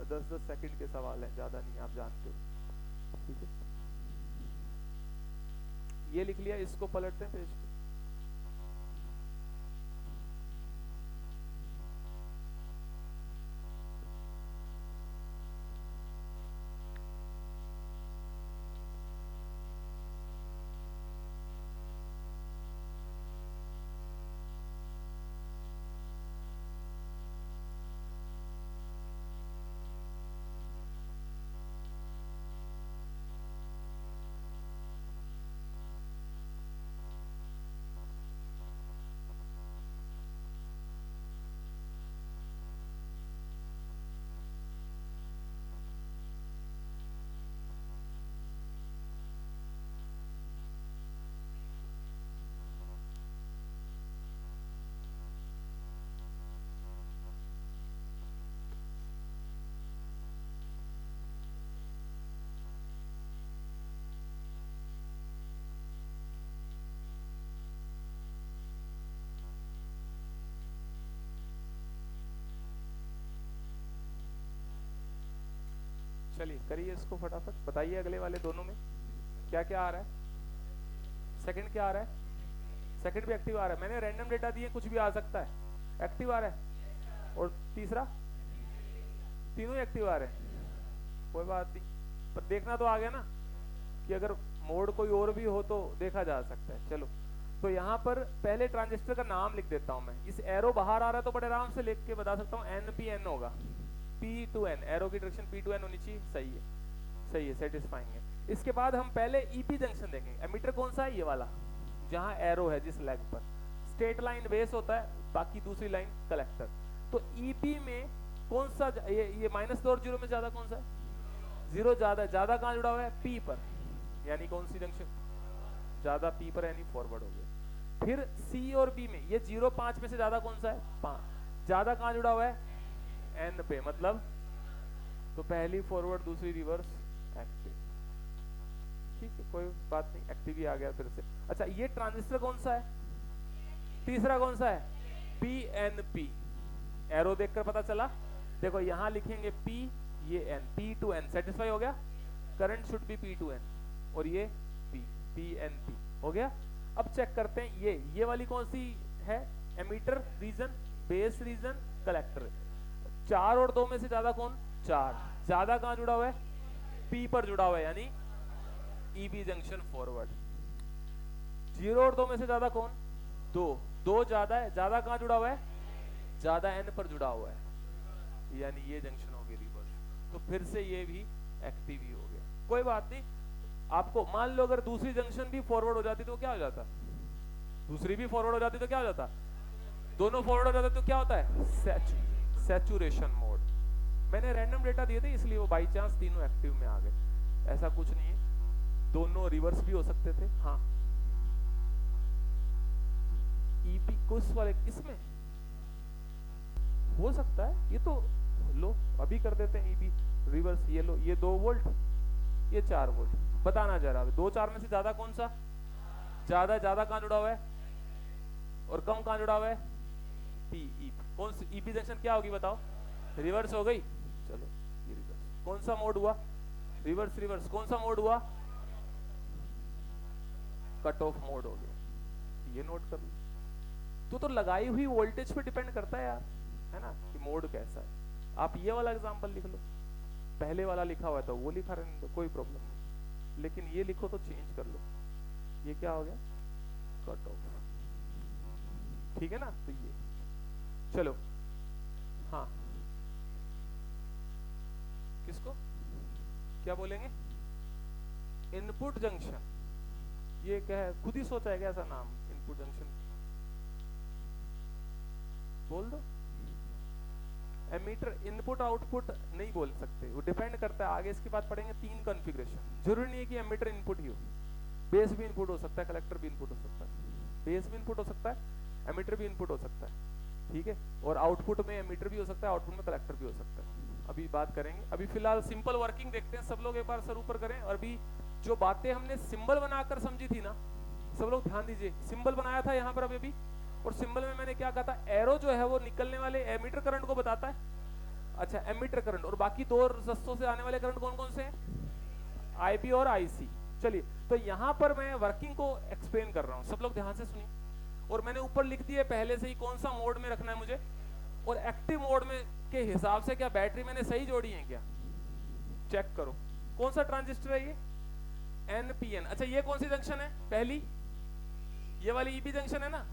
10-10 सेकंड के सवाल है, ज्यादा नहीं, आप जानते हो, ठीक है। ये लिख लिया, इसको पलटते हैं पेज पे। चलिए करिए इसको फटाफट, बताइए अगले वाले दोनों में क्या क्या आ रहा है। सेकंड क्या आ रहा है? सेकंड भी एक्टिव आ रहा है, मैंने रैंडम डेटा दिए, कुछ भी आ सकता है, एक्टिव आ रहा है। और तीसरा, तीनों एक्टिव आ रहे हैं, कोई बात नहीं, पर देखना तो आ गया ना कि अगर मोड कोई और भी हो तो देखा जा सकता है। चलो तो यहाँ पर पहले ट्रांजिस्टर का नाम लिख देता हूं मैं, इस एरो बाहर आ रहा है तो बड़े आराम से लिख के बता सकता हूँ, NPN होगा, P2N, एरो की डायरेक्शन P2N होनी चाहिए, सही है, सही है, सेटिस्फाइंग है। इसके बाद हम पहले EP जंक्शन देखेंगे। एमीटर कौन सा है? ये वाला जहां एरो है जिस लेग पर, स्ट्रेट लाइन बेस होता है, बाकी दूसरी लाइन कलेक्टर। तो EP में कौन सा, ये -2 और 0 में ज्यादा कौन सा है? 0 ज्यादा, ज्यादा कहां जुड़ा हुआ है? P पर, यानी कौन सी जंक्शन ज्यादा? P पर, यानी फॉरवर्ड हो गया। फिर C और B में ये 0 5 में से ज्यादा कौन सा है? 5, ज्यादा कहां जुड़ा हुआ है? N पे, मतलब तो पहली फॉरवर्ड दूसरी रिवर्स एक्टिव, ठीक है, कोई बात नहीं, एक्टिव ही आ गया फिर से। अच्छा ये ट्रांजिस्टर कौन सा है? तीसरा कौन सा है? PNP, एरो देखकर पता चला, देखो यहां लिखेंगे P, ये N, P2N, सेटिस्फाई हो गया, करंट शुड बी P2N, और ये P, PNP हो गया। अब चेक करते हैं ये वाली कौन सी है? Emitter region, base region, collector. 4 और 2 में से ज्यादा कौन? 4, ज्यादा कहां जुड़ा हुआ है? P पर जुड़ा हुआ है, यानी EB जंक्शन फॉरवर्ड। 0 और 2 में से ज्यादा कौन? 2 ज्यादा है, ज्यादा कहां जुड़ा हुआ है? ज्यादा N पर जुड़ा हुआ है, यानी ये जंक्शन हो गई रिवर्स। तो फिर से ये भी एक्टिव ही हो गया, कोई बात नहीं। आपको मान लो अगर दूसरी जंक्शन भी फॉरवर्ड हो जाती तो क्या हो जाता? दूसरी भी फॉरवर्ड हो जाती तो क्या हो जाता? दोनों फॉरवर्ड हो जाते तो क्या होता है? Saturation mode. मैंने रैंडम डेटा दिए थे इसलिए वो बाई चांस तीनों एक्टिव में आ गए, ऐसा कुछ नहीं है, दोनों रिवर्स भी हो सकते थे। हाँ EP कुछ वाले इसमें हो सकता है, ये तो लो अभी कर देते हैं EP रिवर्स। ये लो, ये 2 वोल्ट, ये 4 वोल्ट, बताना जरा 2 4 में से ज्यादा कौन सा? ज्यादा कहां जुड़ा हुआ है? और कम कहां जुड़ा हुआ है? PE। कौन सी EP जंक्शन क्या होगी बताओ? रिवर्स हो गई, चलो ये रिवर्स। कौन सा मोड हुआ? Reverse, reverse. कौन सा मोड हुआ? कट ऑफ मोड हो गया, ये नोट कर लो। तो लगाई हुई वोल्टेज पे डिपेंड करता है यार, है ना, कि मोड कैसा है। आप ये वाला एग्जांपल लिख लो, पहले वाला लिखा हुआ है तो वो लिखा रहने दो, कोई प्रॉब्लम नहीं, लेकिन ये लिखो तो चेंज कर लो। ये क्या हो गया? कट ऑफ, ठीक है ना। तो ये चलो, हाँ किसको क्या बोलेंगे? इनपुट जंक्शन, ये क्या है? खुद ही सोचा है क्या ऐसा नाम, इनपुट जंक्शन? बोल दो। एमीटर इनपुट आउटपुट नहीं बोल सकते, वो डिपेंड करता है, आगे इसके बाद पढ़ेंगे 3 कॉन्फ़िगरेशन। जरूरी नहीं है कि एमीटर इनपुट ही हो, बेस भी इनपुट हो सकता है, कलेक्टर भी इनपुट हो सकता है, बेस भी इनपुट हो सकता है, एमीटर भी इनपुट हो सकता है, ठीक है, और आउटपुट में एमीटर भी हो सकता है, आउटपुट में कलेक्टर भी हो सकता है, अभी बात करेंगे। अभी फिलहाल सिंपल वर्किंग देखते हैं, सब लोग एक बार सर ऊपर करें। और अभी जो बातें हमने सिंबल बनाकर समझी थी ना, सब लोग ध्यान दीजिए, सिंबल बनाया था यहाँ पर अभी, और सिंबल में मैंने क्या कहा था, एरो जो है वो निकलने वाले एमीटर करंट को बताता है। अच्छा, एमीटर करंट, और बाकी दो रस्तों से आने वाले करंट कौन कौन से हैं, आईबी और आईसी। चलिए, तो यहाँ पर मैं वर्किंग को एक्सप्लेन कर रहा हूँ, सब लोग ध्यान से सुनिए। और मैंने ऊपर लिख दिया पहले से ही कौन सा मोड में रखना है मुझे, और एक्टिव मोड में के हिसाब से क्या बैटरी मैंने सही जोड़ी है क्या, चेक करो। कौन सा ट्रांजिस्टर है ये, एनपीएन। अच्छा, ये कौन सी जंक्शन है, पहली ये वाली ईबी जंक्शन है ना,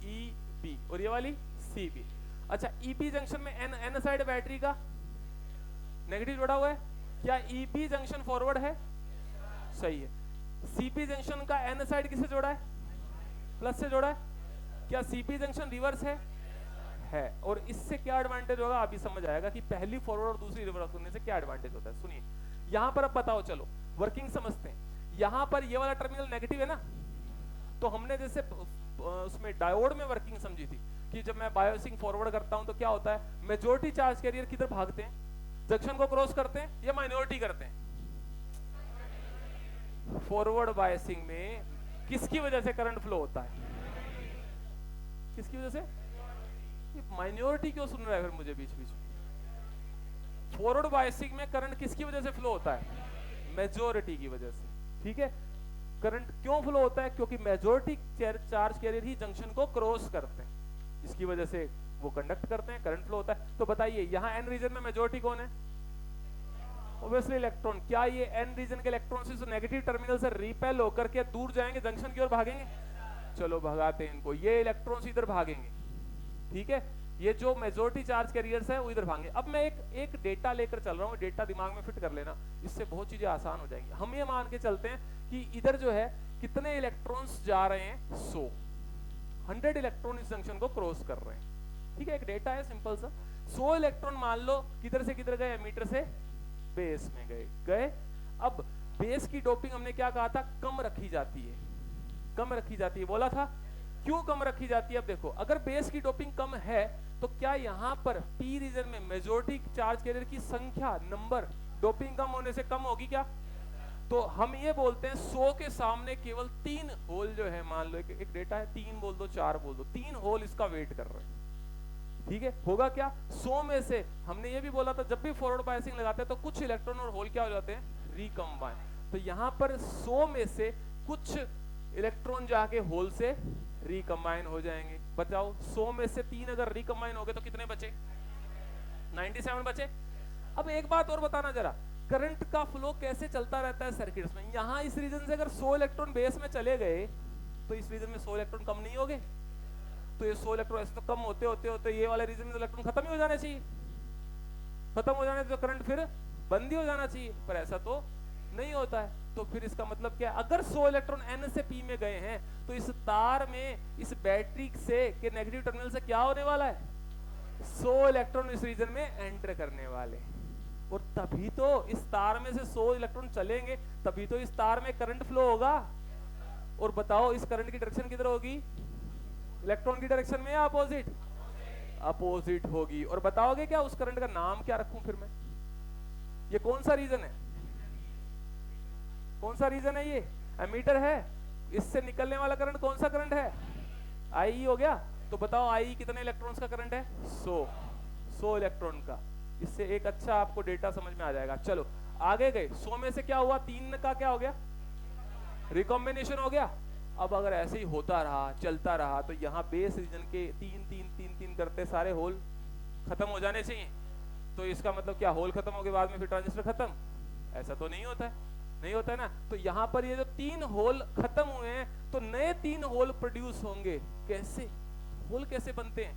ईबी, और ये वाली सीबी। अच्छा, ईबी जंक्शन में एन साइड बैटरी का नेगेटिव जोड़ा हुआ है, क्या ईबी जंक्शन फॉरवर्ड है, सही है। सीबी जंक्शन का एन साइड किसे जोड़ा है, प्लस से जोड़ा है, क्या सीबी जंक्शन रिवर्स है। और इससे क्या एडवांटेज होगा अभी समझ आएगा कि पहली फॉरवर्ड और दूसरी रिवर्स होने से क्या एडवांटेज होता है। सुनिए, यहां पर अब बताओ, चलो वर्किंग समझते हैं। यहां पर ये वाला टर्मिनल नेगेटिव है ना, तो हमने जैसे उसमें डायोड में वर्किंग समझी थी कि जब मैं बायोसिंग फॉरवर्ड करता हूं तो क्या होता है, मेजॉरिटी चार्ज कैरियर किधर भागते हैं, जंक्शन को क्रॉस करते हैं, या माइनॉरिटी करते हैं। फॉरवर्ड बायसिंग में किसकी वजह से करंट फ्लो होता है, किसकी वजह से, माइनॉरिटी क्यों सुन रहा है फिर मुझे बीच बीच में। फॉरवर्ड बायसिंग में करंट किसकी वजह से फ्लो होता है, मेजॉरिटी की वजह से। ठीक है, करंट क्यों फ्लो होता है, क्योंकि मेजॉरिटी चार्ज कैरियर ही जंक्शन को क्रॉस करते हैं, इसकी वजह से वो कंडक्ट करते हैं, करंट फ्लो होता है। तो बताइए यहाँ एन रीजन में मेजॉरिटी कौन है, ऑब्वियसली इलेक्ट्रॉन। क्या ये एन रीजन के इलेक्ट्रॉन से नेगेटिव टर्मिनल से रिपेल होकर के दूर जाएंगे, जंक्शन की ओर भागेंगे, चलो भगाते हैं इनको, ये इलेक्ट्रॉन्स इधर भागेंगे। ठीक है, ये जो मेजॉरिटी चार्ज कैरियर्स है वो इधर भागेंगे। अब मैं एक डेटा लेकर चल रहा हूँ, डेटा दिमाग में फिट कर लेना, इससे बहुत चीजें आसान हो जाएंगी। हम ये मान के चलते हैं कि इधर जो है कितने इलेक्ट्रॉन्स जा रहे हैं, 100 इलेक्ट्रॉन इस जंक्शन को क्रॉस कर रहे हैं। ठीक है, एक डेटा है सिंपल सा, 100 इलेक्ट्रॉन मान लो किधर से किधर गए, एमीटर से बेस में गए। अब बेस की डोपिंग हमने क्या कहा था, कम रखी जाती है, कम रखी जाती है बोला था। क्यों कम रखी जाती है, अब देखो, अगर बेस की डोपिंग कम है तो क्या यहां पर पी रीजन में मेजॉरिटी चार्ज कैरियर की संख्या, नंबर, डोपिंग कम होने से कम होगी क्या। तो हम ये बोलते हैं 100 के सामने केवल 3 होल जो है, मान लो एक डेटा है, 3 बोल दो 4 बोल दो, 3 होल इसका वेट कर रहे हैं। ठीक है, होगा क्या, 100 में से हमने ये भी बोला था जब भी फॉरवर्ड बायसिंग लगाते हैं तो कुछ इलेक्ट्रॉन और होल क्या हो जाते हैं, रिकम्बाइन। तो यहाँ पर 100 में से कुछ इलेक्ट्रॉन जाके होल से रिकम्बाइन हो जाएंगे। बताओ 100 में से 3 अगर रिकम्बाइन हो गए तो कितने बचे, 97 बचे। अब एक बात और बताना जरा, करंट का फ्लो कैसे चलता रहता है सर्किट्स में। यहाँ इस रीजन से अगर 100 इलेक्ट्रॉन बेस में चले गए तो इस रीजन में 100 इलेक्ट्रॉन कम नहीं हो गए, तो ये 100 इलेक्ट्रॉन ऐसे तो कम होते होते होते ये वाले रीजन में इलेक्ट्रॉन खत्म ही हो जाने चाहिए, खत्म हो जाने तो करंट फिर बंद ही हो जाना चाहिए, पर ऐसा तो नहीं होता है। तो फिर इसका मतलब क्या, अगर 100 इलेक्ट्रॉन एन से पी में गए हैं तो इस तार में, इस बैटरी से के नेगेटिव टर्मिनल से क्या होने वाला है, 100 इलेक्ट्रॉन इस रीजन में एंटर करने वाले। और तभी तो इस तार में से 100 इलेक्ट्रॉन चलेंगे, तभी तो इस तार में करंट फ्लो होगा। और बताओ इस करंट की डायरेक्शन किधर होगी, इलेक्ट्रॉन की डायरेक्शन में या अपोजिट, अपोजिट होगी। और बताओगे क्या उस करंट का नाम क्या रखूं फिर मैं, ये कौन सा रीजन है, कौन सा रीजन है, ये एमीटर है, इससे निकलने वाला करंट कौन सा करंट है, आई हो गया। तो बताओ आई कितने इलेक्ट्रॉन्स का करंट है, 100 इलेक्ट्रॉन का। इससे एक अच्छा आपको डेटा समझ में आ जाएगा। चलो आगे गए, 100 में से क्या हुआ, 3 का क्या हो गया, रिकॉम्बिनेशन हो गया। अब अगर ऐसे ही होता रहा, चलता रहा, तो यहाँ बेस रीजन के 3 करते सारे होल खत्म हो जाने चाहिए। तो इसका मतलब क्या, होल खत्म हो के बाद में फिर ट्रांजिस्टर खत्म, ऐसा तो नहीं होता है, नहीं होता है ना। तो यहाँ पर ये जो 3 होल खत्म हुए हैं तो नए 3 होल प्रोड्यूस होंगे। कैसे, होल कैसे बनते हैं,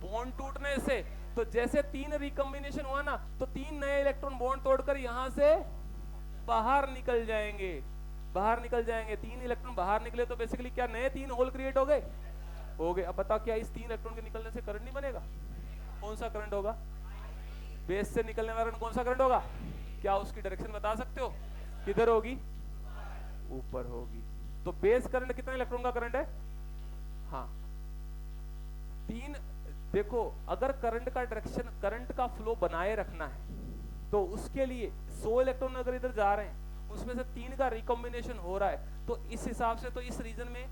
बॉन्ड टूटने से। तो जैसे 3 रिकॉम्बिनेशन हुआ ना, तो 3 नए इलेक्ट्रॉन बॉन्ड तोड़कर यहाँ से बाहर निकल जाएंगे, बाहर निकल जाएंगे। 3 इलेक्ट्रॉन बाहर निकले तो बेसिकली क्या, नए 3 होल क्रिएट हो गए, हो गए। अब बताओ क्या इस 3 इलेक्ट्रॉन के निकलने से करंट नहीं बनेगा, कौन सा करंट होगा, बेस से निकलने वाला कौन सा करंट होगा, क्या उसकी डायरेक्शन बता सकते हो, किधर होगी, ऊपर होगी। तो बेस करंट कितने इलेक्ट्रॉन का करंट है, हाँ 3, देखो अगर करंट का डायरेक्शन, करंट का फ्लो बनाए रखना है तो उसके लिए 100 इलेक्ट्रॉन अगर इधर जा रहे हैं उसमें से 3 का रिकॉम्बिनेशन हो रहा है, तो इस हिसाब से तो इस रीजन में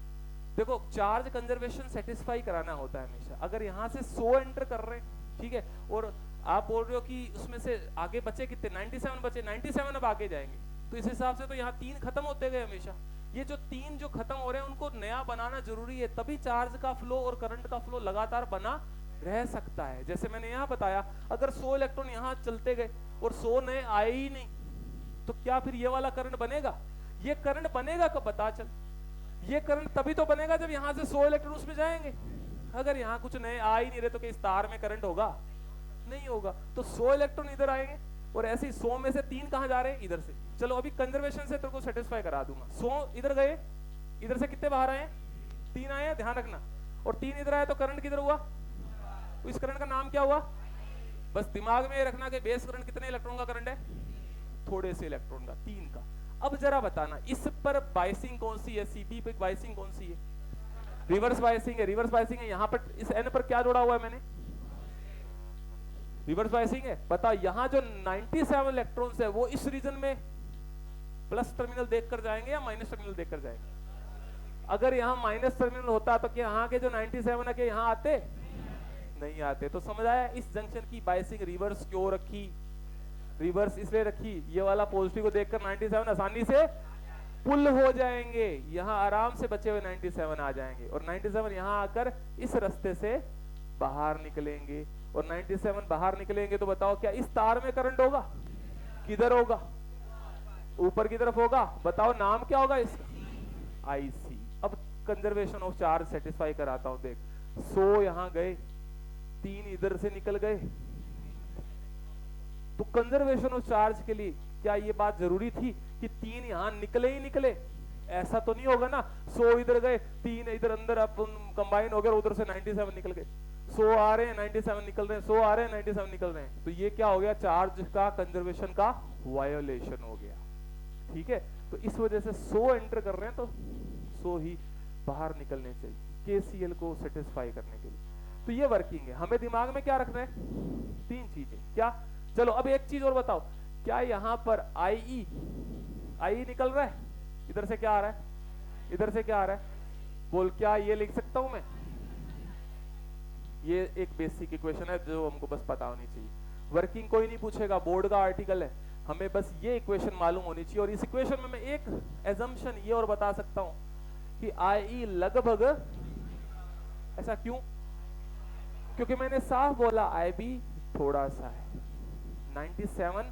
देखो चार्ज कंजर्वेशन सेटिस्फाई कराना होता है हमेशा। अगर यहाँ से 100 एंटर कर रहे हैं, ठीक है, और आप बोल रहे हो कि उसमें से आगे बचे कितने, 97 बचे, 97 अब आगे जाएंगे, तो इस हिसाब से तो यहाँ 3 खत्म होते गए हमेशा। ये जो 3 जो खत्म हो रहे हैं उनको नया बनाना जरूरी है, तभी चार्ज का फ्लो और करंट का फ्लो लगातार बना रह सकता है। जैसे मैंने यहाँ बताया, अगर 100 इलेक्ट्रॉन यहाँ चलते गए और 100 नए आए ही नहीं, तो क्या फिर ये वाला करंट बनेगा? ये करंट बनेगा कब पता चल, ये करंट तभी तो बनेगा जब यहाँ से 100 इलेक्ट्रॉन उसमें जाएंगे। अगर यहाँ कुछ नए आ ही नहीं रहे तो क्या इस तार में करंट होगा? नहीं होगा। तो 100 इलेक्ट्रॉन इधर आएंगे और ऐसे ही 100 में से 3 कहाँ जा रहे हैं? इधर से। चलो अभी कंजर्वेशन से तेरे को सेटिस्फाई करा दूंगा। 100 इधर गए, इधर से कितने बाहर आए? 3 आए, ध्यान रखना, और 3 इधर आए तो करंट किधर हुआ? तो इस करंट का नाम क्या हुआ? बस दिमाग में ये रखना कि बेस करंट कितने इलेक्ट्रॉन का करंट है? थोड़े से इलेक्ट्रॉन का, 3 का। अब जरा बताना इस पर बाइसिंग कौन सी है? सीपी पे बाइसिंग कौन सी है? रिवर्स बाइसिंग है। रिवर्स बाइसिंग है। यहाँ पर इस एन पर क्या जोड़ा हुआ है मैंने? रिवर्स बाइसिंग है। बताओ यहाँ जो 97 इलेक्ट्रॉन्स है वो इस रीजन में प्लस टर्मिनल देखकर जाएंगे या माइनस टर्मिनल देखकर जाएंगे? अगर यहाँ माइनस टर्मिनल होता तो क्या यहाँ के जो 97 है यहाँ आते? नहीं आते। तो समझ आया इस जंक्शन की बाइसिंग रिवर्स क्यों रखी? रिवर्स इसलिए रखी, ये वाला पॉजिटिव को देखकर 97 आसानी से पुल हो जाएंगे, यहाँ आराम से बचे हुए 97 आ जाएंगे, और 97 यहाँ आकर इस रास्ते से बाहर निकलेंगे, और 97 बाहर निकलेंगे तो बताओ क्या इस तार में करंट होगा? किधर होगा? ऊपर की तरफ होगा। बताओ नाम क्या होगा इसका? आईसी। अब कंजर्वेशन ऑफ चार्ज सेटिस्फाई कराता हूं। देख 100 यहाँ गए, 3 इधर से निकल गए, तो कंजर्वेशन ऑफ चार्ज के लिए क्या ये बात जरूरी थी कि 3 यहां निकले ही निकले? ऐसा तो नहीं होगा ना। 100 इधर गए, 3 इधर अंदर अपन कंबाइन हो गए, उधर से 97 निकल गए। 100 आ रहे हैं, 97 निकल रहे हैं, 100 आ रहे हैं, 97 निकल रहे हैं, तो ये क्या हो गया? चार्ज का कंजर्वेशन का वायोलेशन हो गया। ठीक है, तो इस वजह से 100 एंटर कर रहे हैं तो 100 ही बाहर निकलने चाहिए केसीएल को सेटिस्फाई करने के लिए। तो ये वर्किंग है। हमें दिमाग में क्या रखना है? 3 चीजें। क्या? चलो अब एक चीज और बताओ, क्या यहाँ पर आई निकल रहा है? इधर से क्या आ रहा है? इधर से क्या आ रहा है? बोल, क्या ये लिख सकता हूं मैं? ये एक बेसिक इक्वेशन है जो हमको बस पता होनी चाहिए। वर्किंग कोई नहीं पूछेगा, बोर्ड का आर्टिकल है, हमें बस ये इक्वेशन मालूम होनी चाहिए। और इस इक्वेशन में मैं एक एजम्पशन ये और बता सकता हूं कि आई लगभग, ऐसा क्यों? क्योंकि मैंने साफ बोला आई बी थोड़ा सा है। 97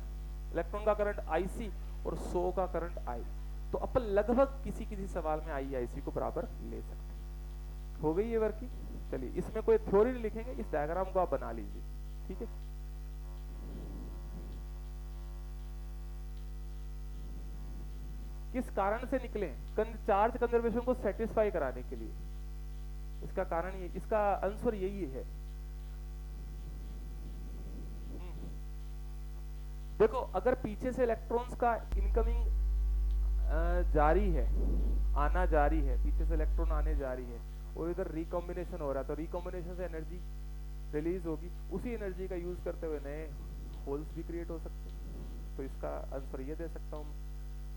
इलेक्ट्रॉन का करंट आईसी और 100 का करंट आई, तो अपन लगभग किसी किसी सवाल में आई आईसी को बराबर ले सकते हैं। हो गई ये वर्किंग। चलिए इसमें कोई थ्योरी नहीं लिखेंगे, इस डायग्राम को आप बना लीजिए। ठीक है, किस कारण से निकले? चार्ज कंजर्वेशन को सेटिस्फाई कराने के लिए। इसका कारण ये, इसका आंसर यही है। देखो अगर पीछे से इलेक्ट्रॉन्स का इनकमिंग जारी है, आना जारी है, पीछे से इलेक्ट्रॉन आने जारी है, और इधर रिकॉम्बिनेशन हो रहा है, तो रिकॉम्बिनेशन से एनर्जी रिलीज होगी, उसी एनर्जी का यूज करते हुए नए होल्स भी क्रिएट हो सकते हैं। तो इसका आंसर ये दे सकता हूँ।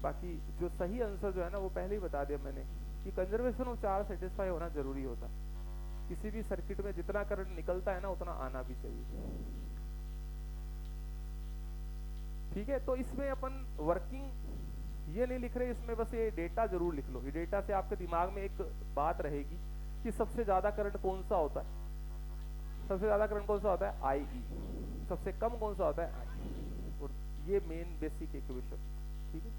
बाकी जो सही आंसर जो है ना वो पहले ही बता दिया मैंने कि कंजर्वेशन ऑफ चार्ज सेटिस्फाई होना जरूरी होता। किसी भी सर्किट में जितना करंट निकलता है ना उतना आना भी चाहिए। ठीक है, तो इसमें अपन वर्किंग ये नहीं लिख रहे, इसमें बस ये डेटा जरूर लिख लो। ये डेटा से आपके दिमाग में एक बात रहेगी कि सबसे ज्यादा करंट कौन सा होता है? सबसे ज्यादा करंट कौन सा होता है? आई। सबसे कम कौन सा होता है? आई। और ये मेन बेसिक इक्वेशन। ठीक है,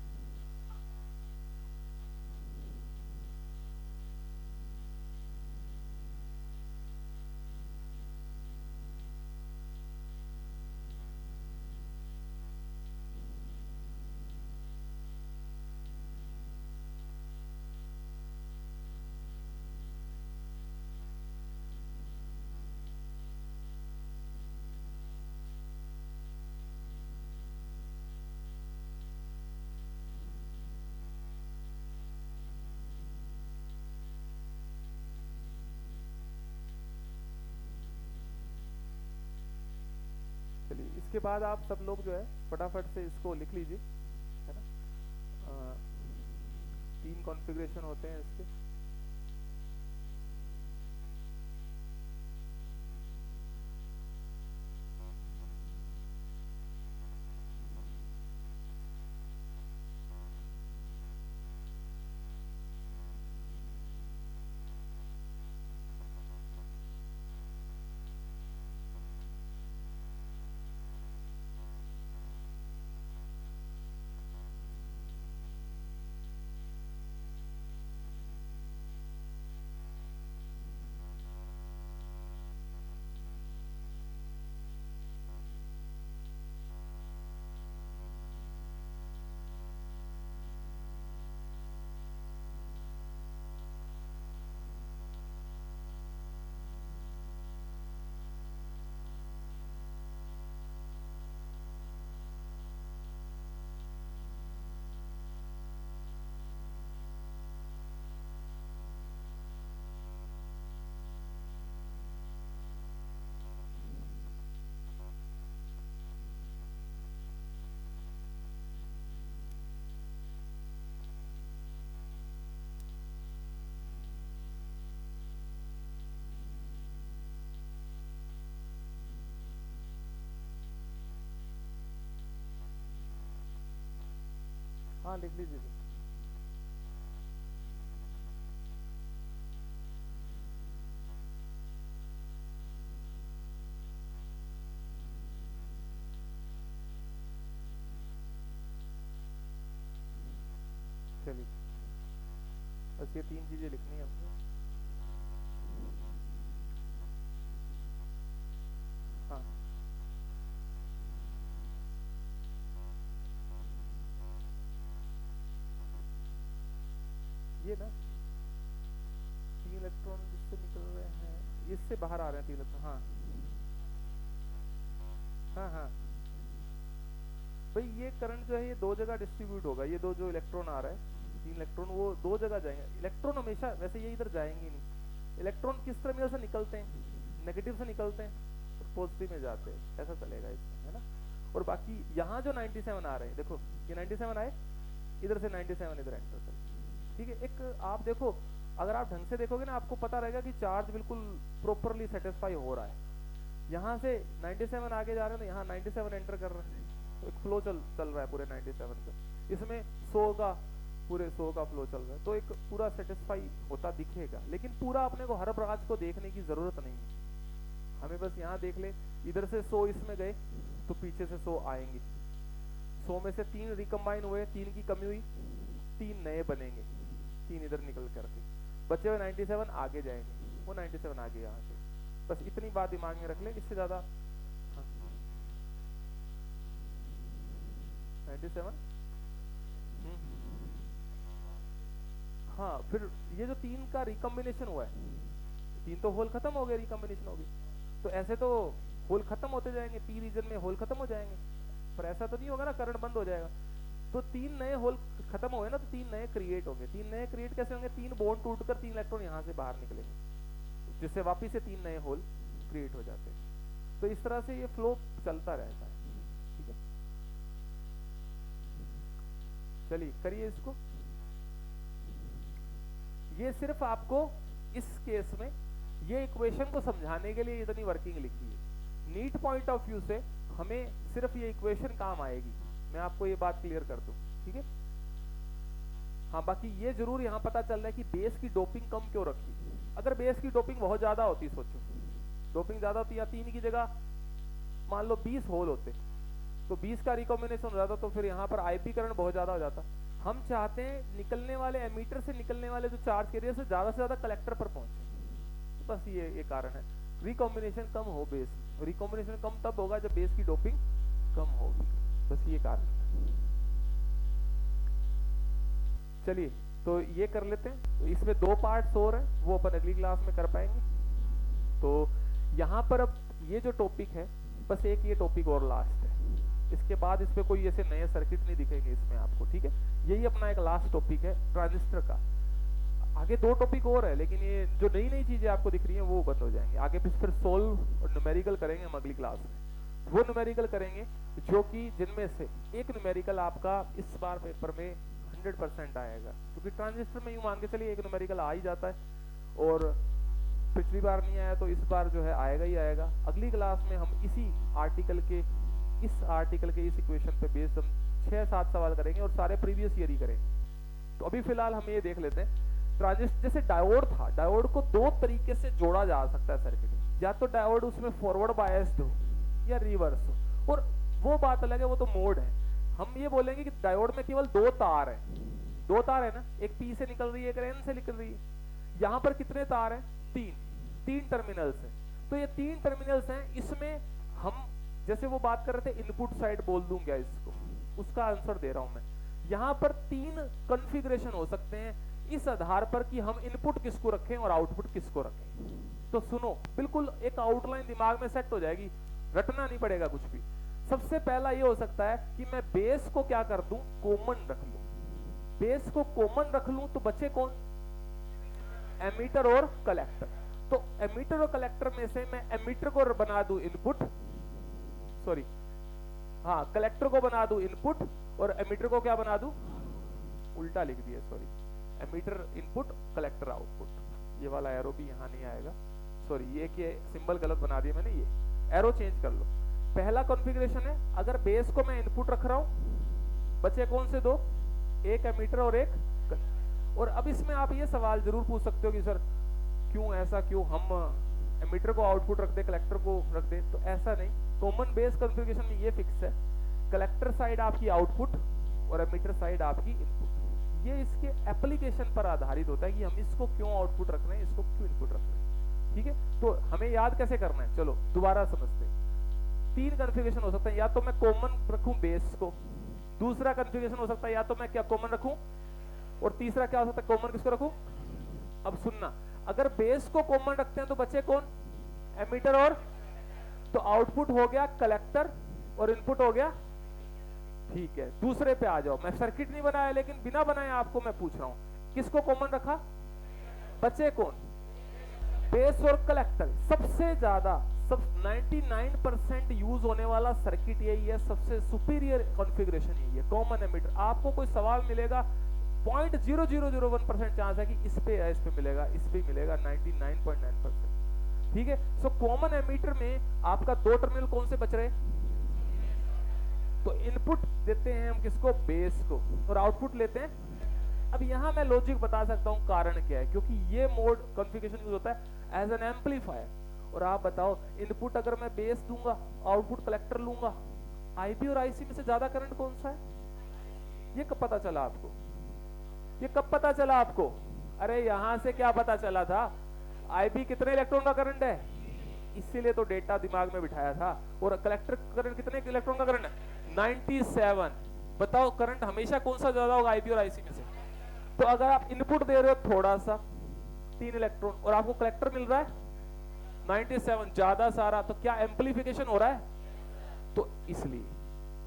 इसके बाद आप सब लोग जो है फटाफट से इसको लिख लीजिए, है ना। 3 कॉन्फ़िगरेशन होते हैं इसके। हाँ लिख लीजिए। चलिए बस ये 3 चीजें लिखनी है हमको। हाँ ये ना 3 इलेक्ट्रॉन जिससे निकल रहे हैं, इससे बाहर आ रहे हैं 3 इलेक्ट्रॉन। हाँ हाँ हाँ भाई ये करंट जो है ये 2 जगह डिस्ट्रीब्यूट होगा। ये 2 जो इलेक्ट्रॉन आ रहा है, 3 इलेक्ट्रॉन, वो 2 जगह जाएंगे। इलेक्ट्रॉन हमेशा वैसे ये इधर जाएंगे नहीं। इलेक्ट्रॉन किस टर्मिनल से निकलते हैं? नेगेटिव से निकलते हैं और पॉजिटिव में जाते हैं, ऐसा चलेगा इसमें, है ना। और बाकी यहाँ जो 97 आ रहे हैं, देखो ये 97 आए, इधर से 97 इधर एंटर कर, ठीक है। एक आप देखो, अगर आप ढंग से देखोगे ना आपको पता रहेगा कि चार्ज बिल्कुल प्रॉपरली सेटिस्फाई हो रहा है। यहाँ से 97 आगे जा रहे हैं तो यहाँ 97 एंटर कर रहे हैं, तो एक फ्लो चल रहा है पूरे 97 का। इसमें 100 का, पूरे 100 का फ्लो चल रहा है, तो एक पूरा सेटिस्फाई होता दिखेगा। लेकिन पूरा अपने को हर ब्रांच को देखने की जरूरत नहीं है, हमें बस यहाँ देख ले, इधर से 100 इसमें गए तो पीछे से 100 आएंगे। 100 में से 3 रिकम्बाइन हुए, 3 की कमी हुई, 3 नए बनेंगे, 3 इधर निकल करके बचे हुए 97 आगे जाएंगे, वो 97 आगे यहाँ से। बस इतनी बात दिमाग में रख ले, इससे ज्यादा। हाँ 97 हाँ, फिर ये जो 3 का रिकम्बिनेशन हुआ है, 3 तो होल खत्म हो गए, रिकम्बिनेशन हो गई, तो ऐसे तो होल खत्म होते जाएंगे, पी रीजन में होल खत्म हो जाएंगे, पर ऐसा तो नहीं होगा ना करंट बंद हो जाएगा। तो 3 नए होल खत्म हो गए ना, तो 3 नए क्रिएट होंगे। 3 नए क्रिएट कैसे होंगे? 3 बॉन्ड टूटकर 3 इलेक्ट्रॉन यहाँ से बाहर निकलेंगे, जिससे वापिस से 3 नए होल क्रिएट हो जाते हैं। तो इस तरह से ये फ्लो चलता रहता है, ठीक है। चलिए करिए इसको। ये सिर्फ आपको इस केस में ये इक्वेशन को समझाने के लिए इतनी वर्किंग लिखी है। नीट पॉइंट ऑफ व्यू से हमें सिर्फ ये इक्वेशन काम आएगी, मैं आपको ये बात क्लियर कर दूं, ठीक है। हाँ बाकी ये जरूर यहाँ पता चल रहा है कि बेस की डोपिंग कम क्यों रखी। अगर बेस की डोपिंग बहुत ज्यादा होती, सोचो डोपिंग ज्यादा होती, या 3 की जगह मान लो 20 होल होते, तो 20 का रिकॉम्बिनेशन हो जाता, तो फिर यहाँ पर आईपी करंट बहुत ज्यादा हो जाता। हम चाहते हैं निकलने वाले एमीटर से निकलने वाले जो चार्ज कैरियर से ज्यादा कलेक्टर पर पहुंचे, तो बस ये कारण है। रिकॉम्बिनेशन कम हो बेस, रिकॉम्बिनेशन कम तब होगा जब बेस की डोपिंग कम होगी, बस ये कारण है। चलिए तो ये कर लेते हैं। तो इसमें 2 पार्ट्स और हैं, वो अपन अगली क्लास में कर पाएंगे। तो यहाँ पर अब ये जो टॉपिक है, बस एक ये टॉपिक और लास्ट है, इसके बाद इस पे कोई ऐसे नए सर्किट नहीं दिखेंगे इसमें आपको, ठीक है। यही अपना एक लास्ट टॉपिक है ट्रांजिस्टर का। आगे 2 टॉपिक और है, लेकिन ये जो नई चीजें आपको दिख रही हैं वो बंद हो जाएंगे। आगे फिर सोल्व और न्यूमेरिकल करेंगे हम अगली क्लास में। वो न्यूमेरिकल करेंगे जो कि जिनमें से एक न्यूमेरिकल आपका इस बार पेपर में 100% आएगा, क्योंकि ट्रांजिस्टर में यूं मान के चलिए एक न्यूमेरिकल आ ही जाता है और पिछली बार नहीं आया तो इस बार जो है आएगा ही आएगा। अगली क्लास में हम इस आर्टिकल के इस इक्वेशन पे बेस्ड हम 6-7 सवाल करेंगे और सारे प्रीवियस ईयर ही करेंगे। तो अभी फिलहाल हम ये देख लेते हैं ट्रांजिस्टर, जैसे डायोड था, डायोड को दो तरीके से जोड़ा जा सकता है सर्किट, या तो डायोड उसमें फॉरवर्ड बायस्ड हो या रिवर्स हो, और वो बात अलग है, वो तो मोड है। हम ये बोलेंगे कि डायोड में केवल दो तार है ना, एक पी से निकल रही है, एक एन से निकल रही है। यहाँ पर कितने तार हैं? तीन टर्मिनल्स हैं। तो ये 3 टर्मिनल्स हैं, इसमें हम जैसे वो बात कर रहे थे इनपुट साइड बोल दूं क्या इसको, उसका आंसर दे रहा हूं मैं। यहाँ पर 3 कॉन्फ़िगरेशन हो सकते हैं इस आधार पर कि हम इनपुट किसको रखें और आउटपुट किसको रखें। तो सुनो, बिल्कुल एक आउटलाइन दिमाग में सेट हो जाएगी, रटना नहीं पड़ेगा कुछ भी। सबसे पहला ये हो सकता है कि मैं बेस को क्या कर दूं, कॉमन रख लूं। बेस को कॉमन रख लूं तो बचे कौन? एमीटर और कलेक्टर। तो एमीटर और कलेक्टर में से मैं एमीटर को बना दूं इनपुट, सॉरी हाँ, कलेक्टर को बना दूं इनपुट और एमीटर को क्या बना दूं, उल्टा लिख दिया, sorry, emitter input collector output. ये वाला एरो भी यहां नहीं आएगा, सॉरी, ये के सिंबल गलत बना दिया मैंने, ये एरो चेंज कर लो। पहला कॉन्फ़िगरेशन है, अगर बेस को मैं इनपुट रख रहा हूं, बचे कौन से दो? एक एमीटर और एक। और अब इसमें आप ये सवाल जरूर पूछ सकते हो कि सर क्यों ऐसा, क्यों हम एमीटर को आउटपुट रख दे, कलेक्टर को रख दे? तो ऐसा नहीं, कॉमन बेस कॉन्फ़िगरेशन में ये फिक्स है, कलेक्टर साइड आपकी आउटपुट और एमीटर साइड आपकी इनपुट। ये इसके एप्लीकेशन पर आधारित होता है कि हम इसको क्यों आउटपुट रख रहे हैं, इसको क्यों इनपुट रख रहे हैं। ठीक है, तो हमें याद कैसे करना है, चलो दोबारा समझते हैं। 3 कॉन्फ़िगरेशन हो सकता है, या तो मैं कॉमन रखूं बेस को, दूसरा कॉन्फ़िगरेशन हो सकता है या तो मैं क्या कॉमन रखूं, और तीसरा क्या हो सकता है, कॉमन किसको रखूं? अब सुनना, अगर बेस को कॉमन रखते हैं तो बचे कौन? एमीटर और, तो आउटपुट हो गया कलेक्टर और इनपुट हो गया। ठीक है, दूसरे पे आ जाओ। मैं सर्किट नहीं बनाया, लेकिन बिना बनाए आपको मैं पूछ रहा हूं, किसको कॉमन रखा? बचे कौन? बेस और कलेक्टर। सबसे ज्यादा 99% यूज होने वाला सर्किट यही है, सबसे सुपीरियर कॉन्फ़िगरेशन यही है, कॉमन एमीटर। आपको कोई सवाल मिलेगा 0.0001% चांस है कि इस पे मिलेगा, इस पे मिलेगा 99.9%। ठीक है, सो कॉमन एमीटर में आपका 2 टर्मिनल कौन से बच रहे? तो इनपुट देते हैं हम किसको? बेस को, और आउटपुट लेते हैं। अब यहां मैं लॉजिक बता सकता हूं कारण क्या है, क्योंकि ये मोड कॉन्फ़िगरेशन यूज होता है एज एन एम्पलीफायर। और आप बताओ, इनपुट अगर मैं बेस दूंगा, आउटपुट कलेक्टर लूंगा, आईबी और आईसी में से ज्यादा करंट कौन सा है? ये कब पता चला आपको? ये कब पता चला आपको? अरे यहां से क्या पता चला था? आईबी कितने इलेक्ट्रॉन का करंट है, इसीलिए तो डेटा दिमाग में बिठाया था। और कलेक्टर करंट कितने इलेक्ट्रॉन का करंट है? 97। बताओ करंट हमेशा कौन सा ज्यादा होगा, आईबी और आईसी में से? तो अगर आप इनपुट दे रहे हो थोड़ा सा, 3 इलेक्ट्रॉन, और आपको कलेक्टर मिल रहा है 97, ज्यादा सारा, तो क्या एम्पलीफिकेशन हो रहा है? तो इसलिए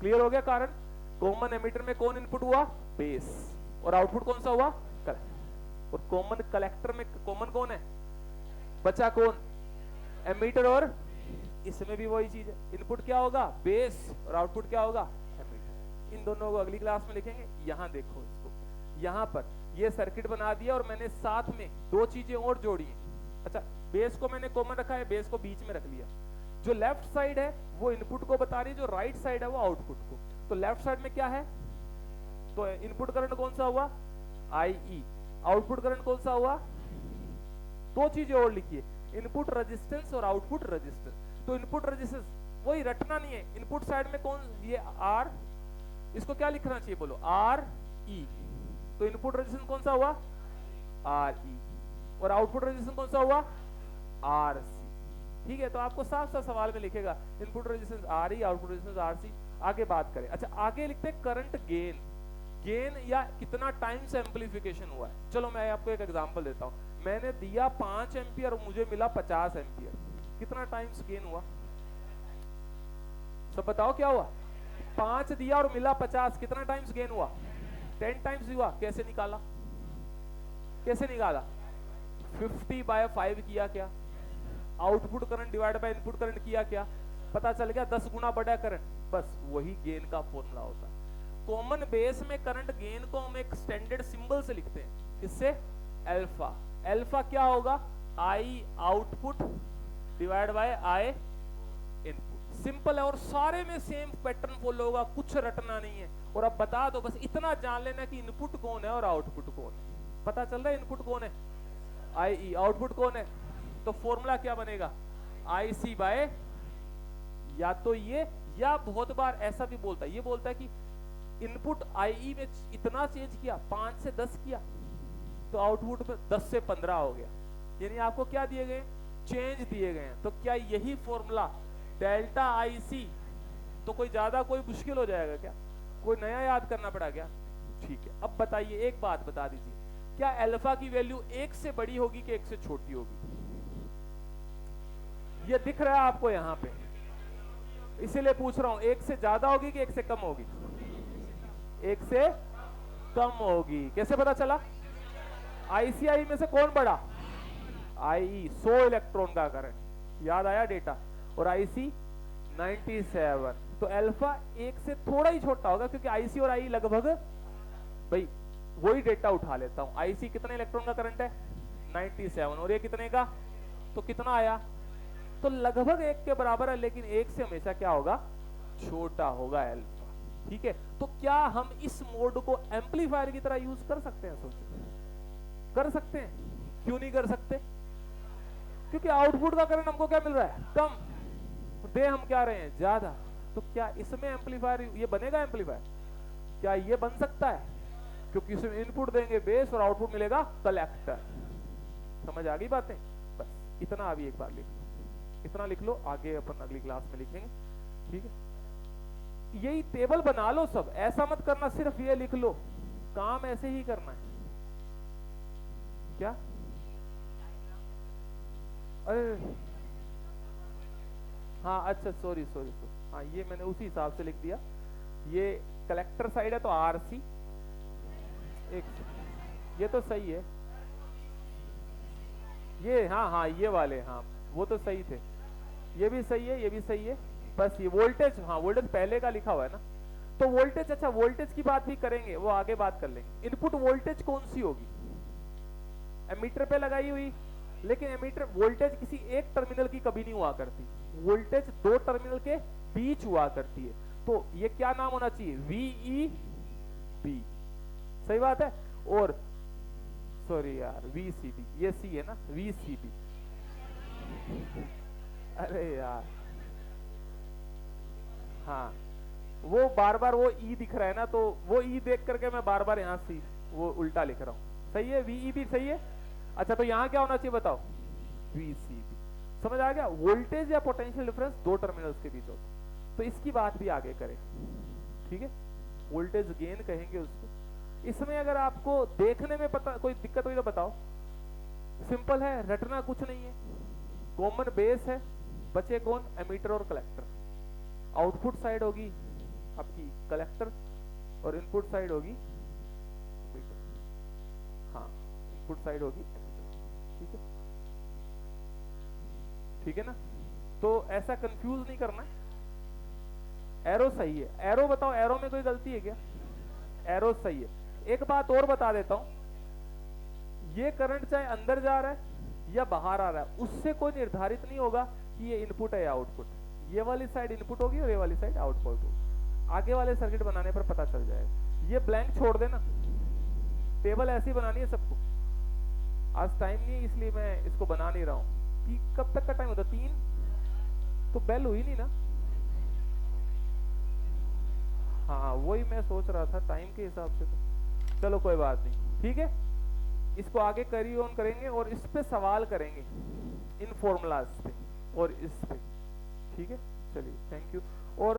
क्लियर हो गया कारण। कॉमन एमीटर में कौन इनपुट हुआ? बेस, और आउटपुट कौन सा हुआ? कलेक्टर। और कॉमन कलेक्टर में कॉमन कौन है? बचा कौन? एमीटर, और इसमें भी वही चीज है, इनपुट क्या होगा? बेस, और आउटपुट क्या होगा? एमीटर। इन दोनों को अगली क्लास में लिखेंगे। यहां देखो इसको, यहां पर ये सर्किट बना दिया और मैंने साथ में 2 चीजें और जोड़ी हैं। अच्छा, बेस को मैंने कॉमन रखा है, बेस को बीच में रख लिया। जो लेफ्ट साइड है वो इनपुट को बता रही है, जो राइट साइड है वो आउटपुट को। तो लेफ्ट साइड में क्या है? तो इनपुट करंट कौन सा हुआ? IE। आउटपुट करंट कौन सा हुआ? 2 चीजें और लिखिए, इनपुट रेजिस्टेंस और आउटपुट रेजिस्टेंस। तो इनपुट रेजिस्टेंस वही रटना नहीं है, इनपुट साइड में कौन? ये R, इसको क्या लिखना चाहिए बोलो? RE। तो इनपुट रेजिस्टेंस कौन सा हुआ? RE, और आउटपुट रेजिस्टेंस कौन सा हुआ? RC। ठीक है, तो आपको साफ साफ सवाल में लिखेगा input resistance RE, output resistance RC। आगे बात करें, अच्छा आगे लिखते हैं करंट गेन। गेन या कितना टाइम्स एम्पलीफिकेशन हुआ है। चलो मैं आपको एक एग्जांपल देता हूं। मैंने दिया 5 एम्पियर और मुझे मिला 50 एम्पियर, कितना टाइम्स गेन हुआ? सब बताओ क्या हुआ? 5 दिया और मिला 50, कितना टाइम्स गेन हुआ? 10 टाइम्स हुआ। कैसे निकाला? कैसे निकाला? 50/5 किया क्या? Output current divide by input current किया क्या? पता चल गया 10 गुना बड़ा करंट, बस वही गेन का फॉर्मूला होता है। कॉमन बेस में करंट गेन को हम एक स्टैंडर्ड सिंबल से लिखते हैं, किससे? अल्फा। अल्फा क्या होगा? आई output divide by I input. Simple है और सारे में सेम पैटर्न फॉलो होगा, कुछ रटना नहीं है। और अब बता दो, बस इतना जान लेना कि इनपुट कौन है और आउटपुट कौन है। पता चल रहा है इनपुट कौन है? आई ई। आउटपुट कौन है? तो फॉर्मूला क्या बनेगा? आई सी बाय, या तो ये, या बहुत बार ऐसा भी बोलता है, ये बोलता है कि इनपुट आई में इतना चेंज किया, 5 से 10 किया, तो आउटपुट में 10 से 15 हो गया। यानी आपको क्या दिए गए? चेंज दिए गए हैं। तो क्या यही फॉर्मूला डेल्टा आई सी, तो कोई ज्यादा कोई मुश्किल हो जाएगा क्या? कोई नया याद करना पड़ा क्या? ठीक है। अब बताइए, एक बात बता दीजिए, क्या अल्फा की वैल्यू 1 से बड़ी होगी कि 1 से छोटी होगी? ये दिख रहा है आपको यहाँ पे, इसीलिए पूछ रहा हूं, 1 से ज्यादा होगी कि 1 से कम होगी? 1 से कम होगी। कैसे पता चला? आईसीआई में से कौन बड़ा? आई 100 इलेक्ट्रॉन का करंट, याद आया डेटा, और आईसी 97। तो अल्फा 1 से थोड़ा ही छोटा होगा, क्योंकि आईसी और आई लगभग, भाई वही डेटा उठा लेता हूं। आईसी कितने इलेक्ट्रॉन का करंट है? 97, और ये कितने का? तो कितना आया? तो लगभग 1 के बराबर है, लेकिन 1 से हमेशा क्या होगा? छोटा होगा अल्फा। ठीक है। तो क्या हम इस मोड को एम्पलीफायर की तरह यूज कर सकते हैं? सोचिए, कर सकते हैं। क्यों नहीं कर सकते? क्योंकि आउटपुट का करंट हमको क्या मिल रहा है? कम, दे हम क्या रहे हैं? ज्यादा। तो क्या इसमें एम्पलीफायर, ये बनेगा एम्पलीफायर? क्या ये बन सकता है? क्योंकि इसमें इनपुट देंगे बेस और आउटपुट मिलेगा कलेक्टर। समझ आ गई बातें? बस इतना अभी एक बार लिख लो, इतना लिख लो, आगे अपन अगली क्लास में लिखेंगे। ठीक है। यही टेबल बना लो सब, ऐसा मत करना सिर्फ ये लिख लो, काम ऐसे ही करना है। क्या? अरे हाँ, अच्छा, सॉरी, हाँ, ये मैंने उसी हिसाब से लिख दिया। ये कलेक्टर साइड है तो आरसी, एक ये तो सही है, ये हाँ, ये वाले, हाँ वो तो सही थे, ये भी सही है, ये भी सही है। बस ये वोल्टेज, हाँ वोल्टेज पहले का लिखा हुआ है ना, तो वोल्टेज, अच्छा वोल्टेज की बात भी करेंगे, वो आगे बात कर लेंगे। इनपुट वोल्टेज कौन सी होगी? एमीटर पे लगाई हुई, लेकिन एमीटर वोल्टेज किसी एक टर्मिनल की कभी नहीं हुआ करती, वोल्टेज 2 टर्मिनल के बीच हुआ करती है। तो ये क्या नाम होना चाहिए? VEB, सही बात है। और सॉरी यार, VCB, ये सी है ना, VCB। अरे यार, हाँ, वो बार बार वो ई दिख रहा है ना, तो वो ई देख करके मैं बार बार यहाँ से वो उल्टा लिख रहा हूँ। सही है, VEB सही है। अच्छा, तो यहाँ क्या होना चाहिए बताओ? VCB। समझ आ गया? वोल्टेज या पोटेंशियल डिफरेंस 2 टर्मिनल्स के बीच होता है। तो इसकी बात भी आगे करेंगे। ठीक है, वोल्टेज गेन कहेंगे उसको। इसमें अगर आपको देखने में पता कोई दिक्कत हुई तो बताओ। सिंपल है, रटना कुछ नहीं है। कॉमन बेस है, बचे कौन? एमीटर और कलेक्टर। आउटपुट साइड होगी आपकी कलेक्टर और इनपुट साइड होगी एमीटर। हाँ, इनपुट साइड होगी एमीटर। ठीक है, ठीक है ना? तो ऐसा कंफ्यूज नहीं करना है। एरो सही है, एरो बताओ, एरो में कोई गलती है क्या? एरो सही है। एक बात और बता देता हूं, ये करंट चाहे अंदर जा रहा है या बाहर आ रहा है, उससे कोई निर्धारित नहीं होगा कि ये इनपुट है या आउटपुट। ये वाली साइड इनपुट होगी और ये वाली साइड आउटपुट होगी। आगे वाले सर्किट बनाने पर पता चल जाएगा। ये ब्लैंक छोड़ देना, टेबल ऐसी बनानी है सबको। आज टाइम नहीं है इसलिए मैं इसको बना नहीं रहा हूँ। कि कब तक का टाइम होता? 3 तो बेल हुई नहीं ना? हाँ, वही मैं सोच रहा था टाइम के हिसाब से। तो चलो कोई बात नहीं, ठीक है, इसको आगे कैरी ऑन करेंगे और इस पे सवाल करेंगे, इन फॉर्मूलाज पे और इस पे। ठीक है, चलिए, थैंक यू।